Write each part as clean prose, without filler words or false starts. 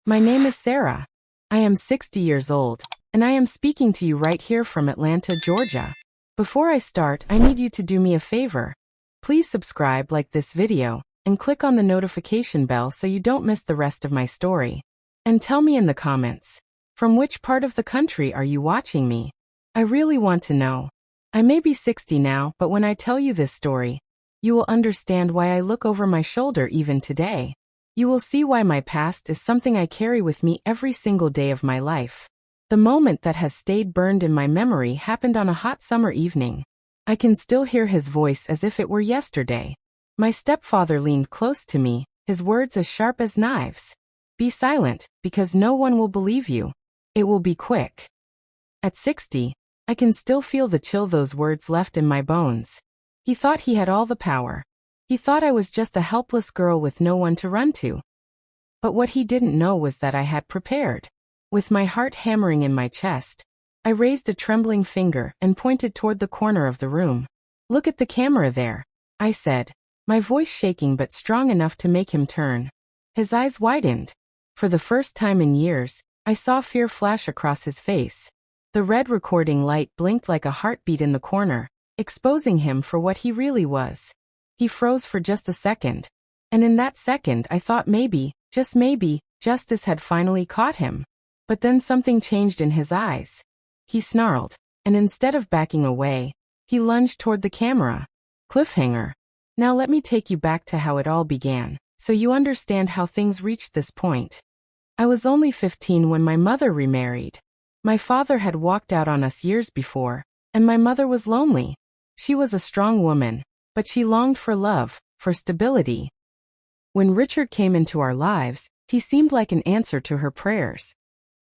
My name is Sarah. I am 60 years old, and I am speaking to you right here from Atlanta, Georgia. Before I start, I need you to do me a favor. Please subscribe, like this video, and click on the notification bell so you don't miss the rest of my story. And tell me in the comments, from which part of the country are you watching me? I really want to know. I may be 60 now, but when I tell you this story, you will understand why I look over my shoulder even today. You will see why my past is something I carry with me every single day of my life. The moment that has stayed burned in my memory happened on a hot summer evening. I can still hear his voice as if it were yesterday. My stepfather leaned close to me, his words as sharp as knives. Be silent, because no one will believe you. It will be quick. At 60, I can still feel the chill those words left in my bones. He thought he had all the power. He thought I was just a helpless girl with no one to run to. But what he didn't know was that I had prepared. With my heart hammering in my chest, I raised a trembling finger and pointed toward the corner of the room. Look at the camera there, I said, my voice shaking but strong enough to make him turn. His eyes widened. For the first time in years, I saw fear flash across his face. The red recording light blinked like a heartbeat in the corner, exposing him for what he really was. He froze for just a second. And in that second I thought maybe, just maybe, justice had finally caught him. But then something changed in his eyes. He snarled, and instead of backing away, he lunged toward the camera. Cliffhanger. Now let me take you back to how it all began, so you understand how things reached this point. I was only 15 when my mother remarried. My father had walked out on us years before, and my mother was lonely. She was a strong woman, but she longed for love, for stability. When Richard came into our lives, he seemed like an answer to her prayers.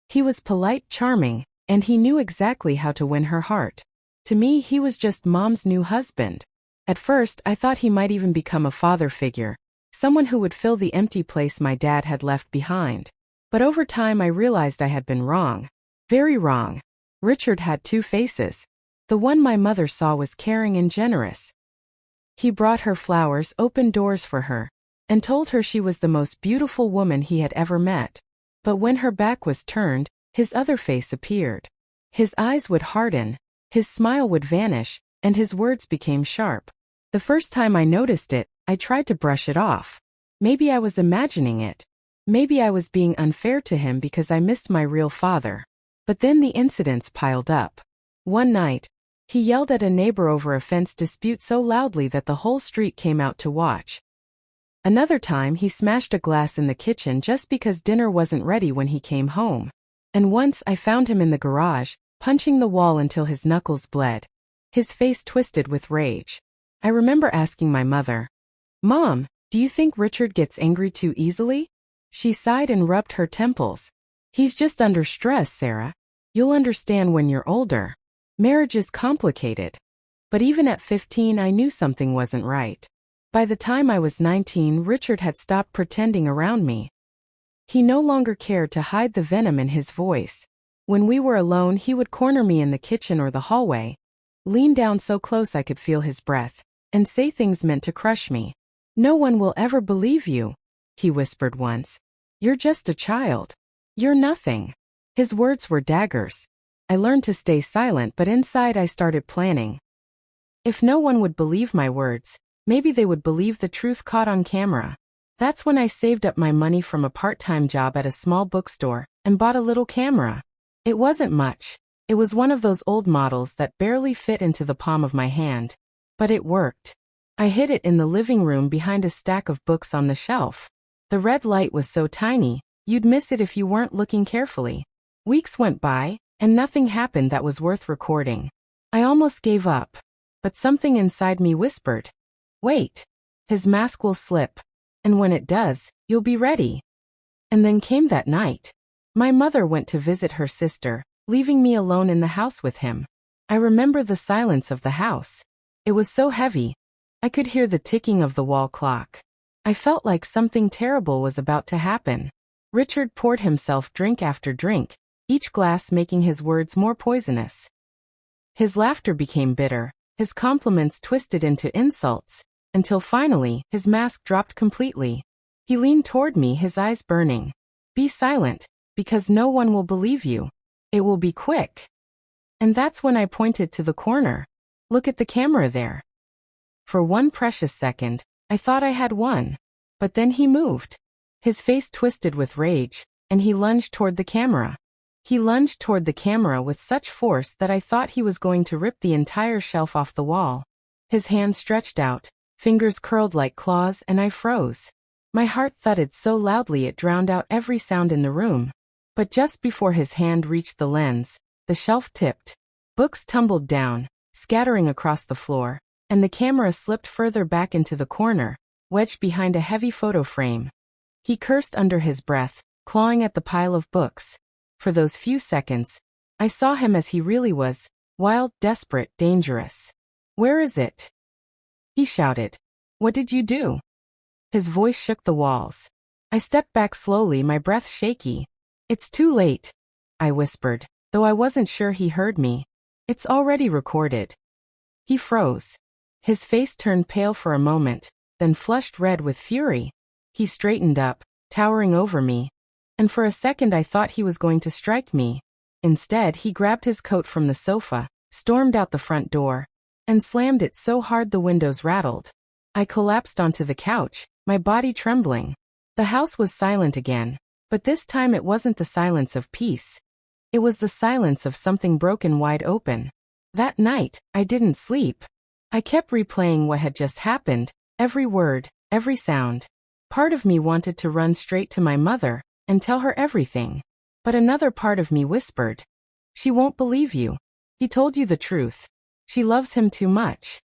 He was polite, charming, and he knew exactly how to win her heart. To me, he was just Mom's new husband. At first, I thought he might even become a father figure, someone who would fill the empty place my dad had left behind. But over time I realized I had been wrong. Very wrong. Richard had two faces. The one my mother saw was caring and generous. He brought her flowers, opened doors for her, and told her she was the most beautiful woman he had ever met. But when her back was turned, his other face appeared. His eyes would harden, his smile would vanish, and his words became sharp. The first time I noticed it, I tried to brush it off. Maybe I was imagining it. Maybe I was being unfair to him because I missed my real father. But then the incidents piled up. One night, he yelled at a neighbor over a fence dispute so loudly that the whole street came out to watch. Another time he smashed a glass in the kitchen just because dinner wasn't ready when he came home. And once I found him in the garage, punching the wall until his knuckles bled. His face twisted with rage. I remember asking my mother, "Mom, do you think Richard gets angry too easily?" She sighed and rubbed her temples. "He's just under stress, Sarah. You'll understand when you're older. Marriage is complicated." But even at 15 I knew something wasn't right. By the time I was 19, Richard had stopped pretending around me. He no longer cared to hide the venom in his voice. When we were alone, he would corner me in the kitchen or the hallway, lean down so close I could feel his breath, and say things meant to crush me. "No one will ever believe you," he whispered once. "You're just a child. You're nothing." His words were daggers. I learned to stay silent, but inside I started planning. If no one would believe my words, maybe they would believe the truth caught on camera. That's when I saved up my money from a part-time job at a small bookstore and bought a little camera. It wasn't much. It was one of those old models that barely fit into the palm of my hand. But it worked. I hid it in the living room behind a stack of books on the shelf. The red light was so tiny, you'd miss it if you weren't looking carefully. Weeks went by, and nothing happened that was worth recording. I almost gave up. But something inside me whispered, "Wait. His mask will slip. And when it does, you'll be ready." And then came that night. My mother went to visit her sister, leaving me alone in the house with him. I remember the silence of the house. It was so heavy. I could hear the ticking of the wall clock. I felt like something terrible was about to happen. Richard poured himself drink after drink, each glass making his words more poisonous. His laughter became bitter, his compliments twisted into insults, until finally, his mask dropped completely. He leaned toward me, his eyes burning. Be silent, because no one will believe you. It will be quick. And that's when I pointed to the corner. Look at the camera there. For one precious second, I thought I had won. But then he moved. His face twisted with rage, and he lunged toward the camera. He lunged toward the camera with such force that I thought he was going to rip the entire shelf off the wall. His hand stretched out, fingers curled like claws, and I froze. My heart thudded so loudly it drowned out every sound in the room. But just before his hand reached the lens, the shelf tipped. Books tumbled down, scattering across the floor, and the camera slipped further back into the corner, wedged behind a heavy photo frame. He cursed under his breath, clawing at the pile of books. For those few seconds, I saw him as he really was, wild, desperate, dangerous. Where is it? He shouted. What did you do? His voice shook the walls. I stepped back slowly, my breath shaky. It's too late, I whispered, though I wasn't sure he heard me. It's already recorded. He froze. His face turned pale for a moment, then flushed red with fury. He straightened up, towering over me. And for a second I thought he was going to strike me. Instead, he grabbed his coat from the sofa, stormed out the front door, and slammed it so hard the windows rattled. I collapsed onto the couch, my body trembling. The house was silent again, but this time it wasn't the silence of peace. It was the silence of something broken wide open. That night, I didn't sleep. I kept replaying what had just happened, every word, every sound. Part of me wanted to run straight to my mother and tell her everything. But another part of me whispered, she won't believe you. He told you the truth. She loves him too much.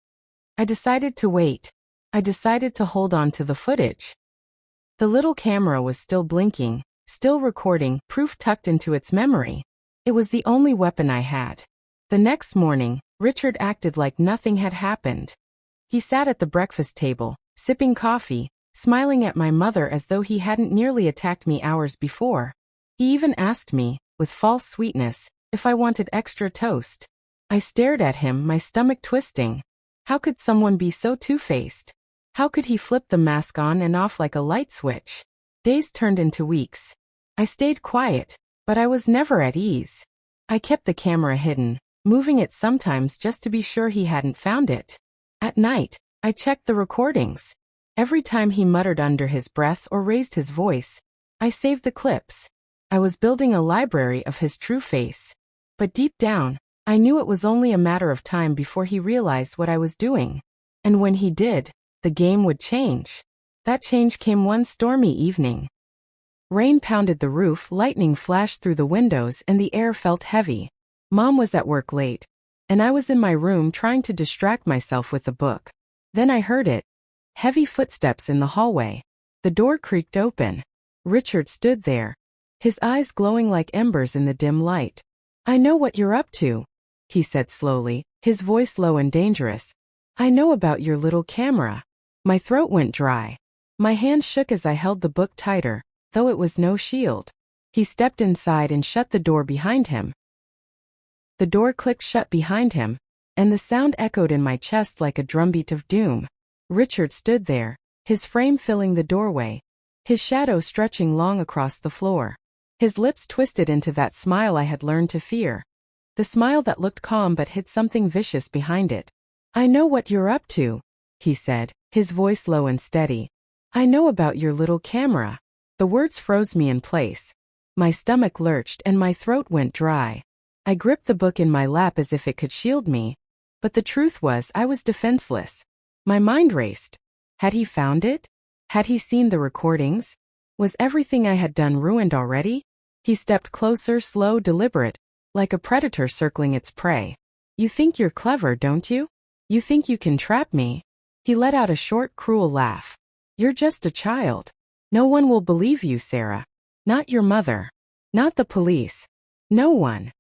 I decided to wait. I decided to hold on to the footage. The little camera was still blinking, still recording, proof tucked into its memory. It was the only weapon I had. The next morning, Richard acted like nothing had happened. He sat at the breakfast table, sipping coffee, smiling at my mother as though he hadn't nearly attacked me hours before. He even asked me, with false sweetness, if I wanted extra toast. I stared at him, my stomach twisting. How could someone be so two-faced? How could he flip the mask on and off like a light switch? Days turned into weeks. I stayed quiet, but I was never at ease. I kept the camera hidden, moving it sometimes just to be sure he hadn't found it. At night, I checked the recordings. Every time he muttered under his breath or raised his voice, I saved the clips. I was building a library of his true face. But deep down, I knew it was only a matter of time before he realized what I was doing. And when he did, the game would change. That change came one stormy evening. Rain pounded the roof, lightning flashed through the windows, and the air felt heavy. Mom was at work late, and I was in my room trying to distract myself with a book. Then I heard it. Heavy footsteps in the hallway. The door creaked open. Richard stood there, his eyes glowing like embers in the dim light. I know what you're up to, he said slowly, his voice low and dangerous. I know about your little camera. My throat went dry. My hand shook as I held the book tighter, though it was no shield. He stepped inside and shut the door behind him. The door clicked shut behind him, and the sound echoed in my chest like a drumbeat of doom. Richard stood there, his frame filling the doorway, his shadow stretching long across the floor. His lips twisted into that smile I had learned to fear. The smile that looked calm but hid something vicious behind it. I know what you're up to, he said, his voice low and steady. I know about your little camera. The words froze me in place. My stomach lurched and my throat went dry. I gripped the book in my lap as if it could shield me. But the truth was I was defenseless. My mind raced. Had he found it? Had he seen the recordings? Was everything I had done ruined already? He stepped closer, slow, deliberate, like a predator circling its prey. You think you're clever, don't you? You think you can trap me? He let out a short, cruel laugh. You're just a child. No one will believe you, Sarah. Not your mother. Not the police. No one.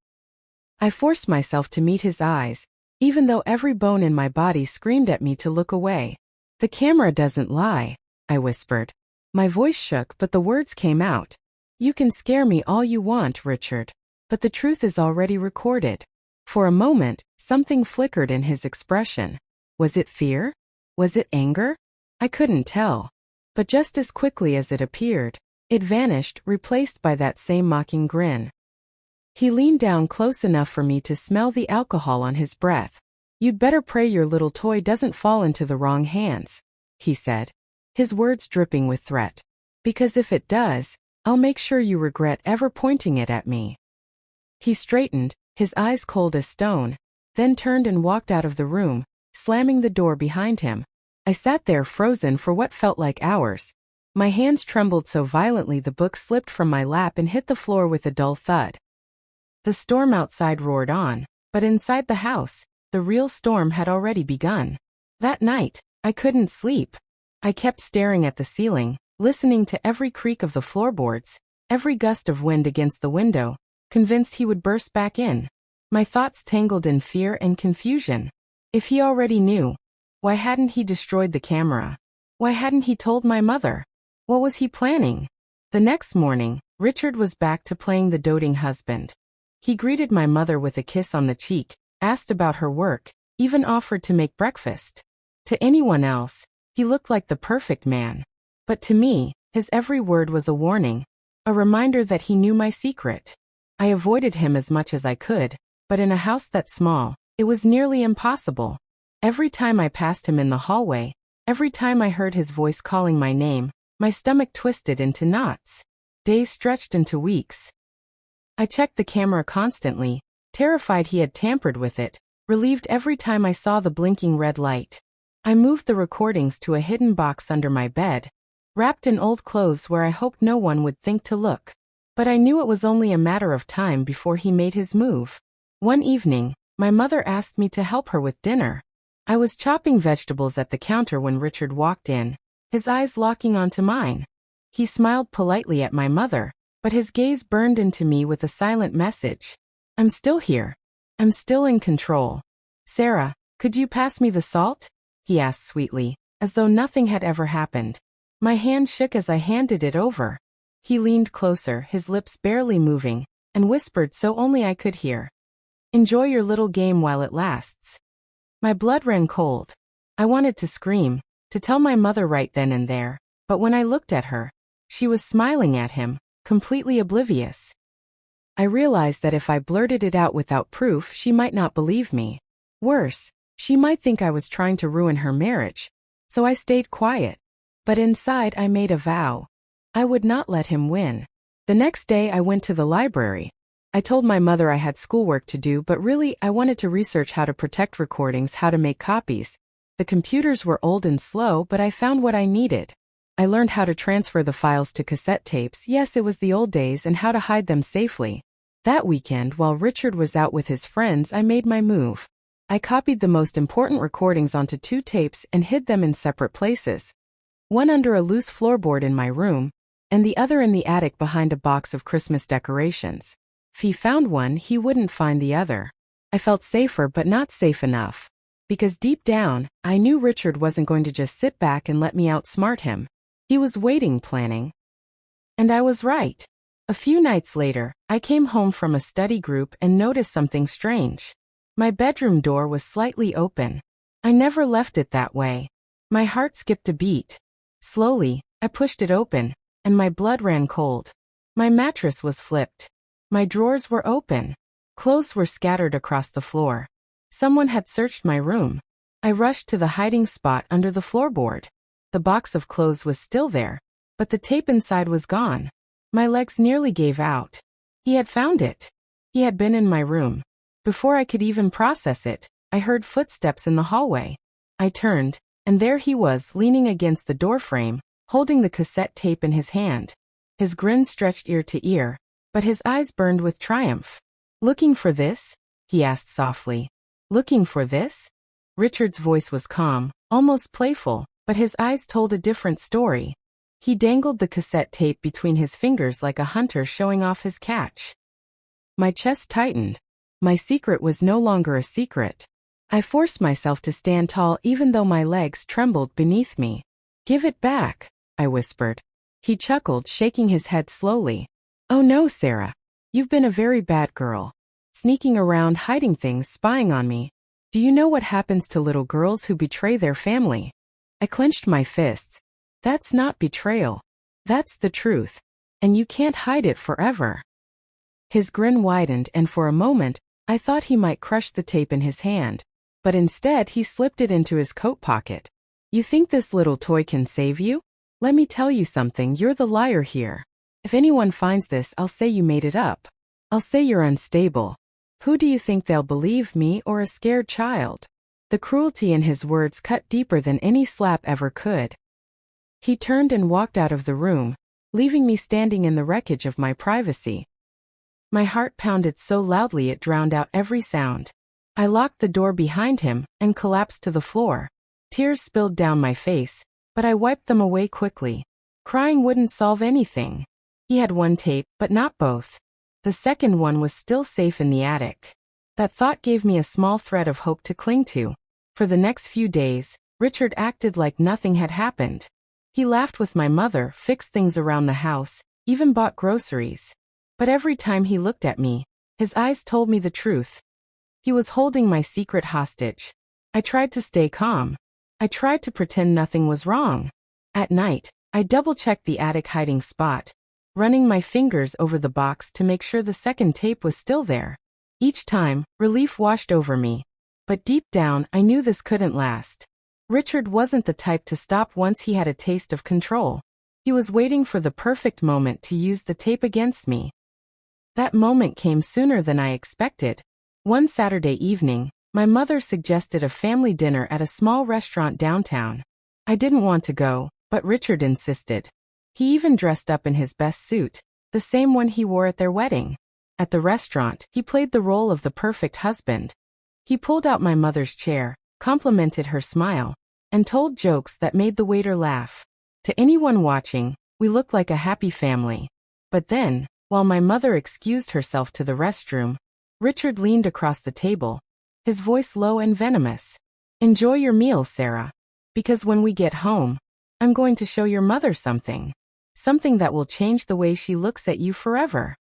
I forced myself to meet his eyes, even though every bone in my body screamed at me to look away. The camera doesn't lie, I whispered. My voice shook, but the words came out. You can scare me all you want, Richard, but the truth is already recorded. For a moment, something flickered in his expression. Was it fear? Was it anger? I couldn't tell. But just as quickly as it appeared, It vanished, replaced by that same mocking grin. He leaned down close enough for me to smell the alcohol on his breath. "You'd better pray your little toy doesn't fall into the wrong hands," he said, his words dripping with threat. "Because if it does, I'll make sure you regret ever pointing it at me." He straightened, his eyes cold as stone, then turned and walked out of the room, slamming the door behind him. I sat there frozen for what felt like hours. My hands trembled so violently the book slipped from my lap and hit the floor with a dull thud. The storm outside roared on, but inside the house, the real storm had already begun. That night, I couldn't sleep. I kept staring at the ceiling, listening to every creak of the floorboards, every gust of wind against the window, convinced he would burst back in. My thoughts tangled in fear and confusion. If he already knew, why hadn't he destroyed the camera? Why hadn't he told my mother? What was he planning? The next morning, Richard was back to playing the doting husband. He greeted my mother with a kiss on the cheek, asked about her work, even offered to make breakfast. To anyone else, he looked like the perfect man. But to me, his every word was a warning, a reminder that he knew my secret. I avoided him as much as I could, but in a house that small, it was nearly impossible. Every time I passed him in the hallway, every time I heard his voice calling my name, my stomach twisted into knots. Days stretched into weeks. I checked the camera constantly, terrified he had tampered with it, relieved every time I saw the blinking red light. I moved the recordings to a hidden box under my bed, wrapped in old clothes where I hoped no one would think to look. But I knew it was only a matter of time before he made his move. One evening, my mother asked me to help her with dinner. I was chopping vegetables at the counter when Richard walked in, his eyes locking onto mine. He smiled politely at my mother, but his gaze burned into me with a silent message. "I'm still here. I'm still in control. Sarah, could you pass me the salt?" he asked sweetly, as though nothing had ever happened. My hand shook as I handed it over. He leaned closer, his lips barely moving, and whispered so only I could hear. "Enjoy your little game while it lasts." My blood ran cold. I wanted to scream, to tell my mother right then and there, but when I looked at her, she was smiling at him, completely oblivious. I realized that if I blurted it out without proof, she might not believe me. Worse, she might think I was trying to ruin her marriage. So I stayed quiet. But inside I made a vow. I would not let him win. The next day I went to the library. I told my mother I had schoolwork to do, but really I wanted to research how to protect recordings, how to make copies. The computers were old and slow, but I found what I needed. I learned how to transfer the files to cassette tapes, yes, it was the old days, and how to hide them safely. That weekend, while Richard was out with his friends, I made my move. I copied the most important recordings onto 2 tapes and hid them in separate places. One under a loose floorboard in my room, and the other in the attic behind a box of Christmas decorations. If he found one, he wouldn't find the other. I felt safer, but not safe enough. Because deep down, I knew Richard wasn't going to just sit back and let me outsmart him. He was waiting, planning. And I was right. A few nights later, I came home from a study group and noticed something strange. My bedroom door was slightly open. I never left it that way. My heart skipped a beat. Slowly, I pushed it open, and my blood ran cold. My mattress was flipped. My drawers were open. Clothes were scattered across the floor. Someone had searched my room. I rushed to the hiding spot under the floorboard. The box of clothes was still there, but the tape inside was gone. My legs nearly gave out. He had found it. He had been in my room. Before I could even process it, I heard footsteps in the hallway. I turned, and there he was, leaning against the doorframe, holding the cassette tape in his hand. His grin stretched ear to ear, but his eyes burned with triumph. "Looking for this?" he asked softly. "Looking for this?" Richard's voice was calm, almost playful, but his eyes told a different story. He dangled the cassette tape between his fingers like a hunter showing off his catch. My chest tightened. My secret was no longer a secret. I forced myself to stand tall even though my legs trembled beneath me. "Give it back," I whispered. He chuckled, shaking his head slowly. "Oh no, Sarah. You've been a very bad girl. Sneaking around, hiding things, spying on me. Do you know what happens to little girls who betray their family?" I clenched my fists. "That's not betrayal. That's the truth. and you can't hide it forever." His grin widened, and for a moment, I thought he might crush the tape in his hand. But instead he slipped it into his coat pocket. "You think this little toy can save you? Let me tell you something, you're the liar here. If anyone finds this, I'll say you made it up. I'll say you're unstable. Who do you think they'll believe, me or a scared child?" The cruelty in his words cut deeper than any slap ever could. He turned and walked out of the room, leaving me standing in the wreckage of my privacy. My heart pounded so loudly it drowned out every sound. I locked the door behind him and collapsed to the floor. Tears spilled down my face, but I wiped them away quickly. Crying wouldn't solve anything. He had one tape, but not both. The second one was still safe in the attic. That thought gave me a small thread of hope to cling to. For the next few days, Richard acted like nothing had happened. He laughed with my mother, fixed things around the house, even bought groceries. But every time he looked at me, his eyes told me the truth. He was holding my secret hostage. I tried to stay calm. I tried to pretend nothing was wrong. At night, I double-checked the attic hiding spot, running my fingers over the box to make sure the second tape was still there. Each time, relief washed over me. But deep down, I knew this couldn't last. Richard wasn't the type to stop once he had a taste of control. He was waiting for the perfect moment to use the tape against me. That moment came sooner than I expected. One Saturday evening, my mother suggested a family dinner at a small restaurant downtown. I didn't want to go, but Richard insisted. He even dressed up in his best suit, the same one he wore at their wedding. At the restaurant, he played the role of the perfect husband. He pulled out my mother's chair, complimented her smile, and told jokes that made the waiter laugh. To anyone watching, we looked like a happy family. But then, while my mother excused herself to the restroom, Richard leaned across the table, his voice low and venomous. "Enjoy your meal, Sarah. Because when we get home, I'm going to show your mother something. Something that will change the way she looks at you forever."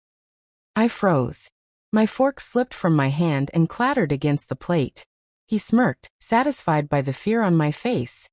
I froze. My fork slipped from my hand and clattered against the plate. He smirked, satisfied by the fear on my face.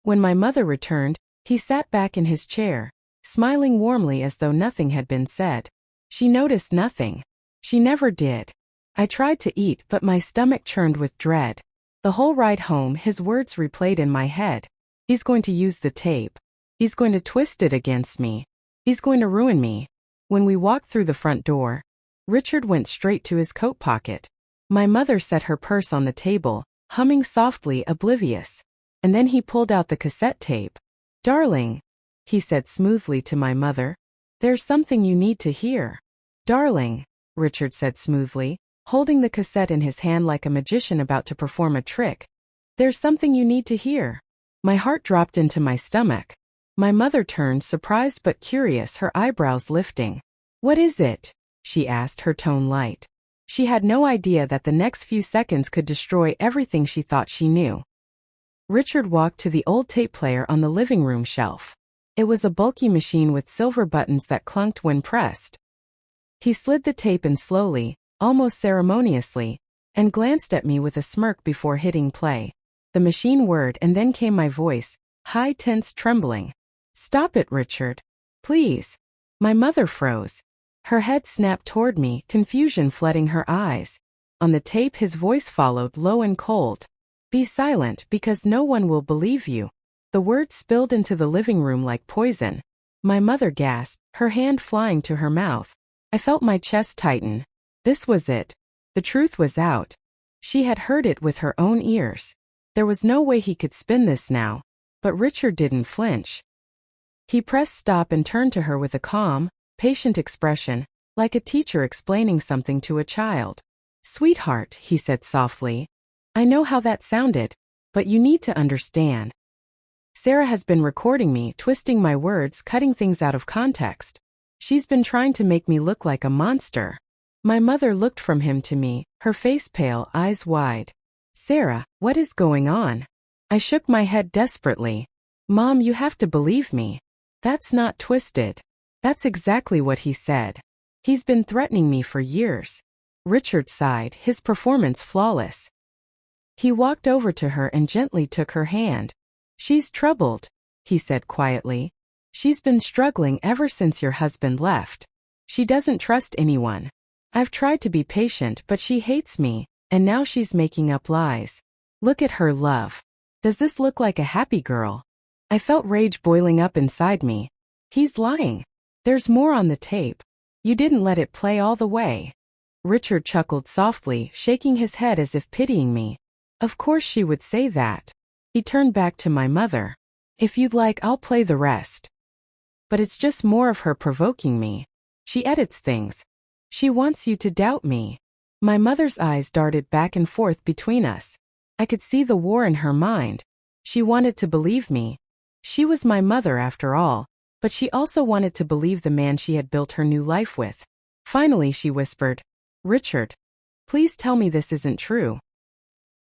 When my mother returned, he sat back in his chair, smiling warmly as though nothing had been said. She noticed nothing. She never did. I tried to eat, but my stomach churned with dread. The whole ride home, his words replayed in my head. He's going to use the tape. He's going to twist it against me. He's going to ruin me. When we walked through the front door, Richard went straight to his coat pocket. My mother set her purse on the table, humming softly, oblivious. And then he pulled out the cassette tape. "Darling," he said smoothly to my mother, "there's something you need to hear." "Darling," Richard said smoothly, holding the cassette in his hand like a magician about to perform a trick. "There's something you need to hear." My heart dropped into my stomach. My mother turned, surprised but curious, her eyebrows lifting. "What is it?" she asked, her tone light. She had no idea that the next few seconds could destroy everything she thought she knew. Richard walked to the old tape player on the living room shelf. It was a bulky machine with silver buttons that clunked when pressed. He slid the tape in slowly, almost ceremoniously, and glanced at me with a smirk before hitting play. The machine whirred, and then came my voice, high, tense, trembling. "Stop it, Richard. Please." My mother froze. Her head snapped toward me, confusion flooding her eyes. On the tape his voice followed, low and cold. "Be silent, because no one will believe you." The words spilled into the living room like poison. My mother gasped, her hand flying to her mouth. I felt my chest tighten. This was it. The truth was out. She had heard it with her own ears. There was no way he could spin this now. But Richard didn't flinch. He pressed stop and turned to her with a calm, patient expression, like a teacher explaining something to a child. "Sweetheart," he said softly, "I know how that sounded, but you need to understand. Sarah has been recording me, twisting my words, cutting things out of context. She's been trying to make me look like a monster." My mother looked from him to me, her face pale, eyes wide. "Sarah, what is going on?" I shook my head desperately. "Mom, you have to believe me. That's not twisted. That's exactly what he said. He's been threatening me for years." Richard sighed, his performance flawless. He walked over to her and gently took her hand. "She's troubled," he said quietly. She's been struggling ever since your husband left. She doesn't trust anyone. I've tried to be patient, but she hates me, and now she's making up lies. Look at her, love. Does this look like a happy girl? I felt rage boiling up inside me. He's lying. There's more on the tape. You didn't let it play all the way. Richard chuckled softly, shaking his head as if pitying me. Of course she would say that. He turned back to my mother. If you'd like, I'll play the rest. But it's just more of her provoking me. She edits things. She wants you to doubt me. My mother's eyes darted back and forth between us. I could see the war in her mind. She wanted to believe me. She was my mother after all, but she also wanted to believe the man she had built her new life with. Finally she whispered, Richard, please tell me this isn't true.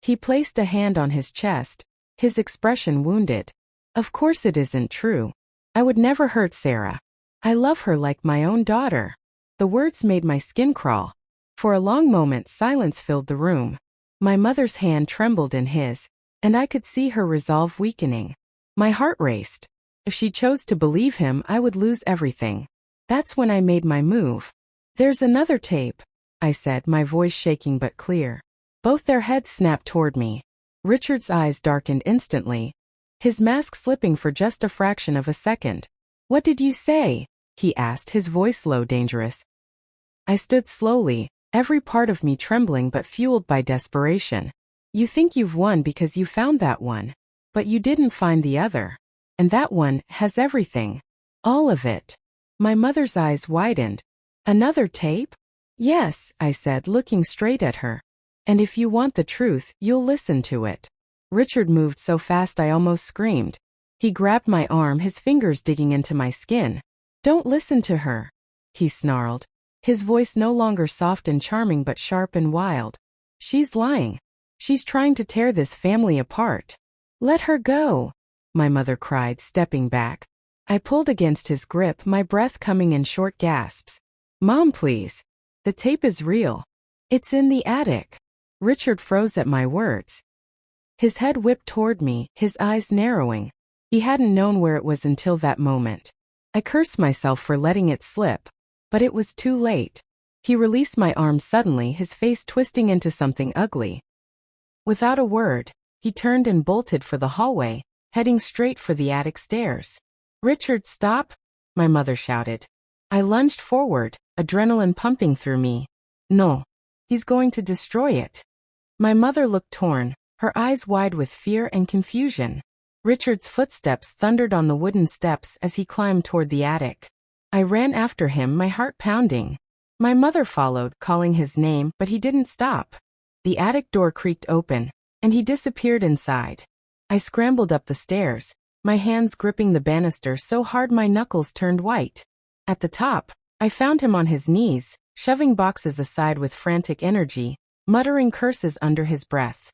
He placed a hand on his chest, his expression wounded. Of course it isn't true. I would never hurt Sarah. I love her like my own daughter. The words made my skin crawl. For a long moment silence filled the room. My mother's hand trembled in his, and I could see her resolve weakening. My heart raced. If she chose to believe him, I would lose everything. That's when I made my move. There's another tape, I said, my voice shaking but clear. Both their heads snapped toward me. Richard's eyes darkened instantly, his mask slipping for just a fraction of a second. What did you say? He asked, his voice low, dangerous. I stood slowly, every part of me trembling but fueled by desperation. You think you've won because you found that one. But you didn't find the other. And that one has everything. All of it. My mother's eyes widened. Another tape? Yes, I said, looking straight at her. And if you want the truth, you'll listen to it. Richard moved so fast I almost screamed. He grabbed my arm, his fingers digging into my skin. Don't listen to her, he snarled. His voice no longer soft and charming but sharp and wild. She's lying. She's trying to tear this family apart. Let her go, my mother cried, stepping back. I pulled against his grip, my breath coming in short gasps. Mom, please. The tape is real. It's in the attic. Richard froze at my words. His head whipped toward me, his eyes narrowing. He hadn't known where it was until that moment. I cursed myself for letting it slip. But it was too late. He released my arm suddenly, his face twisting into something ugly. Without a word, he turned and bolted for the hallway, heading straight for the attic stairs. Richard, stop! My mother shouted. I lunged forward, adrenaline pumping through me. No. He's going to destroy it. My mother looked torn, her eyes wide with fear and confusion. Richard's footsteps thundered on the wooden steps as he climbed toward the attic. I ran after him, my heart pounding. My mother followed, calling his name, but he didn't stop. The attic door creaked open, and he disappeared inside. I scrambled up the stairs, my hands gripping the banister so hard my knuckles turned white. At the top, I found him on his knees, shoving boxes aside with frantic energy, muttering curses under his breath.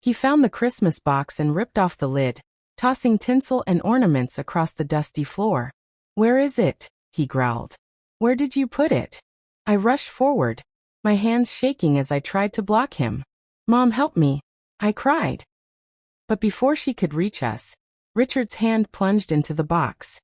He found the Christmas box and ripped off the lid, tossing tinsel and ornaments across the dusty floor. Where is it? He growled. Where did you put it? I rushed forward, my hands shaking as I tried to block him. Mom, help me, I cried. But before she could reach us, Richard's hand plunged into the box.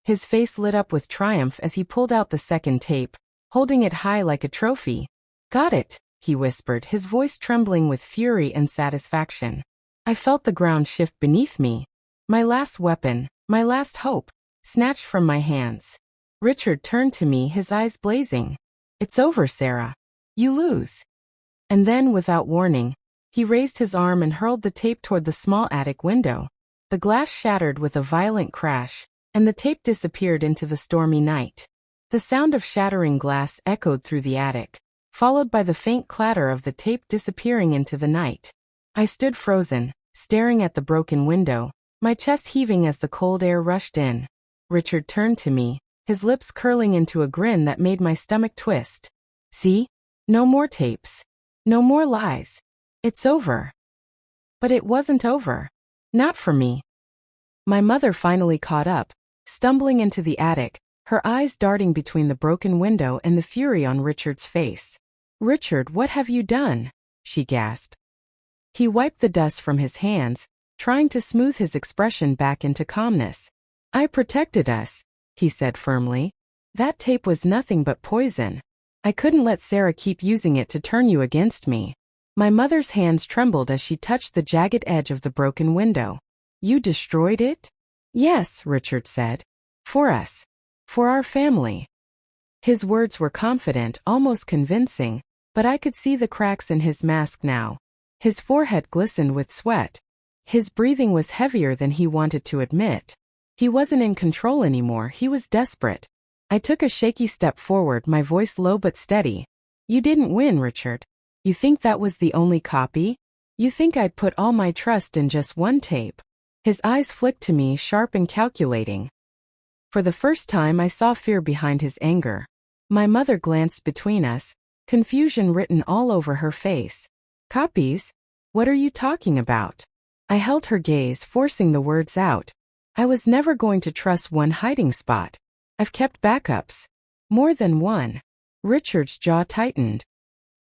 His face lit up with triumph as he pulled out the second tape, holding it high like a trophy. Got it, he whispered, his voice trembling with fury and satisfaction. I felt the ground shift beneath me. My last weapon, my last hope, snatched from my hands. Richard turned to me, his eyes blazing. It's over, Sarah. You lose. And then, without warning, he raised his arm and hurled the tape toward the small attic window. The glass shattered with a violent crash, and the tape disappeared into the stormy night. The sound of shattering glass echoed through the attic, followed by the faint clatter of the tape disappearing into the night. I stood frozen, staring at the broken window, my chest heaving as the cold air rushed in. Richard turned to me, his lips curling into a grin that made my stomach twist. See? No more tapes. No more lies. It's over. But it wasn't over. Not for me. My mother finally caught up, stumbling into the attic, her eyes darting between the broken window and the fury on Richard's face. Richard, what have you done? She gasped. He wiped the dust from his hands, trying to smooth his expression back into calmness. I protected us, he said firmly. That tape was nothing but poison. I couldn't let Sarah keep using it to turn you against me. My mother's hands trembled as she touched the jagged edge of the broken window. You destroyed it? Yes, Richard said. For us. For our family. His words were confident, almost convincing, but I could see the cracks in his mask now. His forehead glistened with sweat. His breathing was heavier than he wanted to admit. He wasn't in control anymore, he was desperate. I took a shaky step forward, my voice low but steady. You didn't win, Richard. You think that was the only copy? You think I'd put all my trust in just one tape? His eyes flicked to me, sharp and calculating. For the first time I saw fear behind his anger. My mother glanced between us, confusion written all over her face. Copies? What are you talking about? I held her gaze, forcing the words out. I was never going to trust one hiding spot. I've kept backups. More than one. Richard's jaw tightened.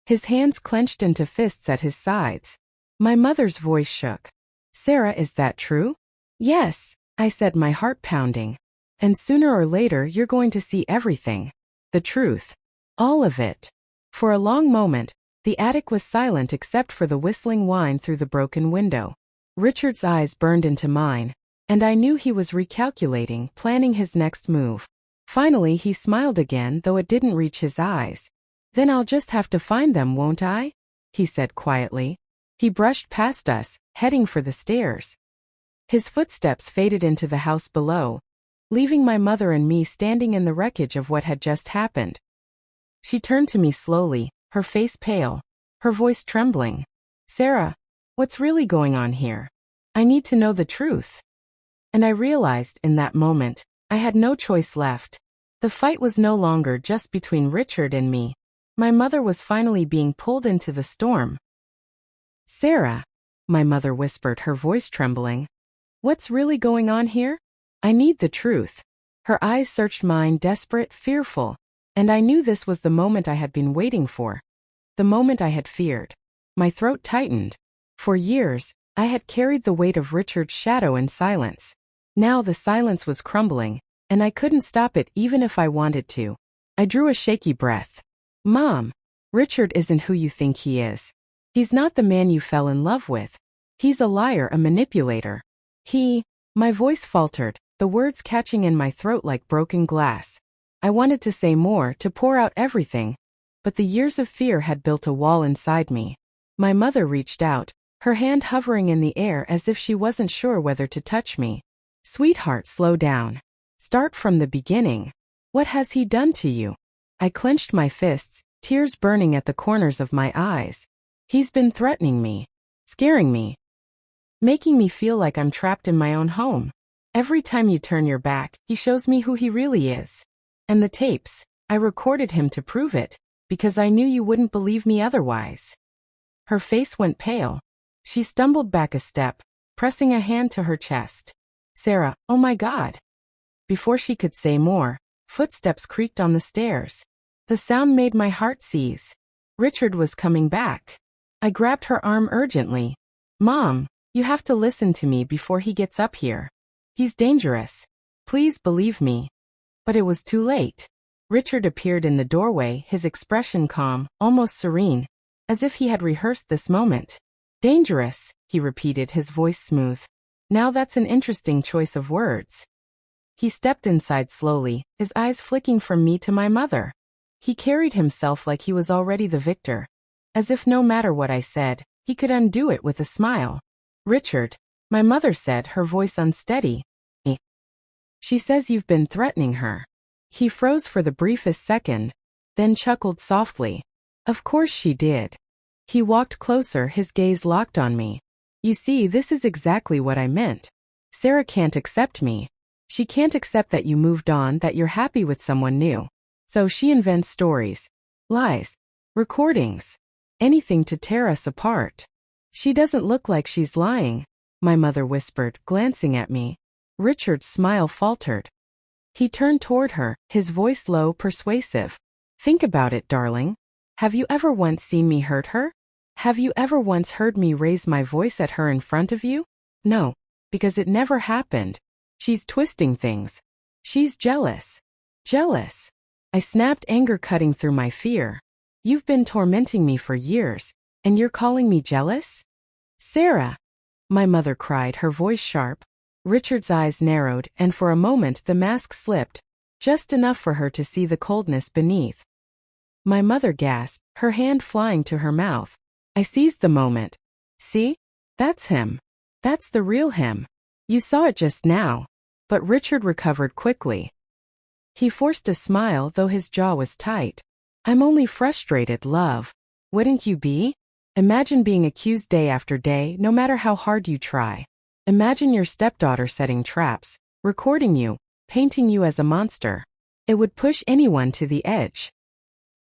His hands clenched into fists at his sides. My mother's voice shook. Sarah, is that true? Yes, I said, my heart pounding. And sooner or later you're going to see everything. The truth. All of it. For a long moment, the attic was silent except for the whistling whine through the broken window. Richard's eyes burned into mine, and I knew he was recalculating, planning his next move. Finally he smiled again, though it didn't reach his eyes. Then I'll just have to find them, won't I? He said quietly. He brushed past us, heading for the stairs. His footsteps faded into the house below, leaving my mother and me standing in the wreckage of what had just happened. She turned to me slowly, her face pale, her voice trembling. Sarah, what's really going on here? I need to know the truth. And I realized in that moment, I had no choice left. The fight was no longer just between Richard and me. My mother was finally being pulled into the storm. Sarah, my mother whispered, her voice trembling. What's really going on here? I need the truth. Her eyes searched mine, desperate, fearful. And I knew this was the moment I had been waiting for. The moment I had feared. My throat tightened. For years, I had carried the weight of Richard's shadow in silence. Now the silence was crumbling, and I couldn't stop it even if I wanted to. I drew a shaky breath. Mom, Richard isn't who you think he is. He's not the man you fell in love with. He's a liar, a manipulator. My voice faltered, the words catching in my throat like broken glass. I wanted to say more, to pour out everything, but the years of fear had built a wall inside me. My mother reached out, her hand hovering in the air as if she wasn't sure whether to touch me. Sweetheart, slow down. Start from the beginning. What has he done to you? I clenched my fists, tears burning at the corners of my eyes. He's been threatening me, scaring me, making me feel like I'm trapped in my own home. Every time you turn your back, he shows me who he really is. And the tapes, I recorded him to prove it, because I knew you wouldn't believe me otherwise. Her face went pale. She stumbled back a step, pressing a hand to her chest. Sarah, oh my God. Before she could say more, footsteps creaked on the stairs. The sound made my heart seize. Richard was coming back. I grabbed her arm urgently. Mom, you have to listen to me before he gets up here. He's dangerous. Please believe me. But it was too late. Richard appeared in the doorway, his expression calm, almost serene, as if he had rehearsed this moment. Dangerous, he repeated, his voice smooth. Now that's an interesting choice of words. He stepped inside slowly, his eyes flicking from me to my mother. He carried himself like he was already the victor, as if no matter what I said, he could undo it with a smile. Richard, my mother said, her voice unsteady. She says you've been threatening her. He froze for the briefest second, then chuckled softly. Of course she did. He walked closer, his gaze locked on me. You see, this is exactly what I meant. Sarah can't accept me. She can't accept that you moved on, that you're happy with someone new. So she invents stories, lies, recordings, anything to tear us apart. She doesn't look like she's lying, my mother whispered, glancing at me. Richard's smile faltered. He turned toward her, his voice low, persuasive. Think about it, darling. Have you ever once seen me hurt her? Have you ever once heard me raise my voice at her in front of you? No, because it never happened. She's twisting things. She's jealous. Jealous. I snapped, anger cutting through my fear. You've been tormenting me for years, and you're calling me jealous? Sarah! My mother cried, her voice sharp. Richard's eyes narrowed, and for a moment the mask slipped, just enough for her to see the coldness beneath. My mother gasped, her hand flying to her mouth. I seized the moment. See? That's him. That's the real him. You saw it just now. But Richard recovered quickly. He forced a smile, though his jaw was tight. I'm only frustrated, love. Wouldn't you be? Imagine being accused day after day, no matter how hard you try. Imagine your stepdaughter setting traps, recording you, painting you as a monster. It would push anyone to the edge.